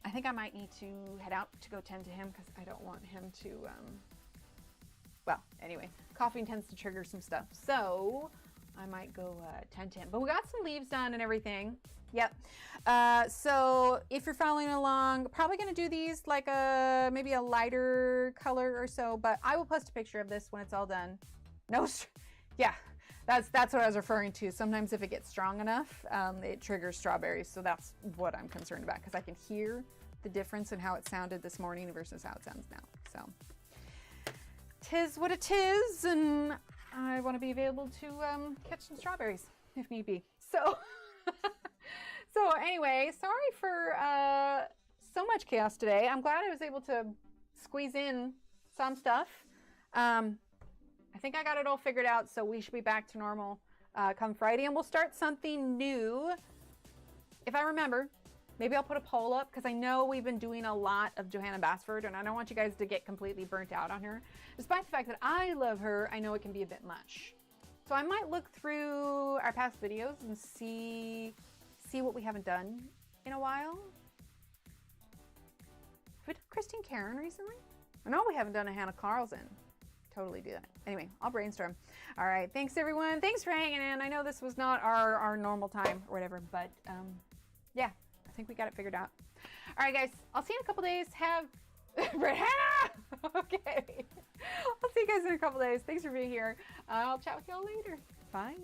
I think I might need to head out to go tend to him because I don't want him to, well, anyway, coughing tends to trigger some stuff. So I might go tend to him. But we got some leaves done and everything. Yep. So if you're following along, probably going to do these like maybe a lighter color or so, but I will post a picture of this when it's all done. No, yeah. That's what I was referring to. Sometimes if it gets strong enough, it triggers strawberries. So that's what I'm concerned about because I can hear the difference in how it sounded this morning versus how it sounds now. So tis what it is, and I want to be able to catch some strawberries if need be. So, so anyway, sorry for so much chaos today. I'm glad I was able to squeeze in some stuff. I think I got it all figured out, so we should be back to normal come Friday, and we'll start something new. If I remember, maybe I'll put a poll up, because I know we've been doing a lot of Johanna Basford, and I don't want you guys to get completely burnt out on her. Despite the fact that I love her, I know it can be a bit much. So I might look through our past videos and see what we haven't done in a while. Have we done Christine Karen recently? I know we haven't done a Hannah Carlson. Totally do that. Anyway, I'll brainstorm. All right, thanks everyone. Thanks for hanging in. I know this was not our normal time or whatever, but yeah, I think we got it figured out. All right, guys, I'll see you in a couple days. Have okay. I'll see you guys in a couple days. Thanks for being here. I'll chat with y'all later. Bye.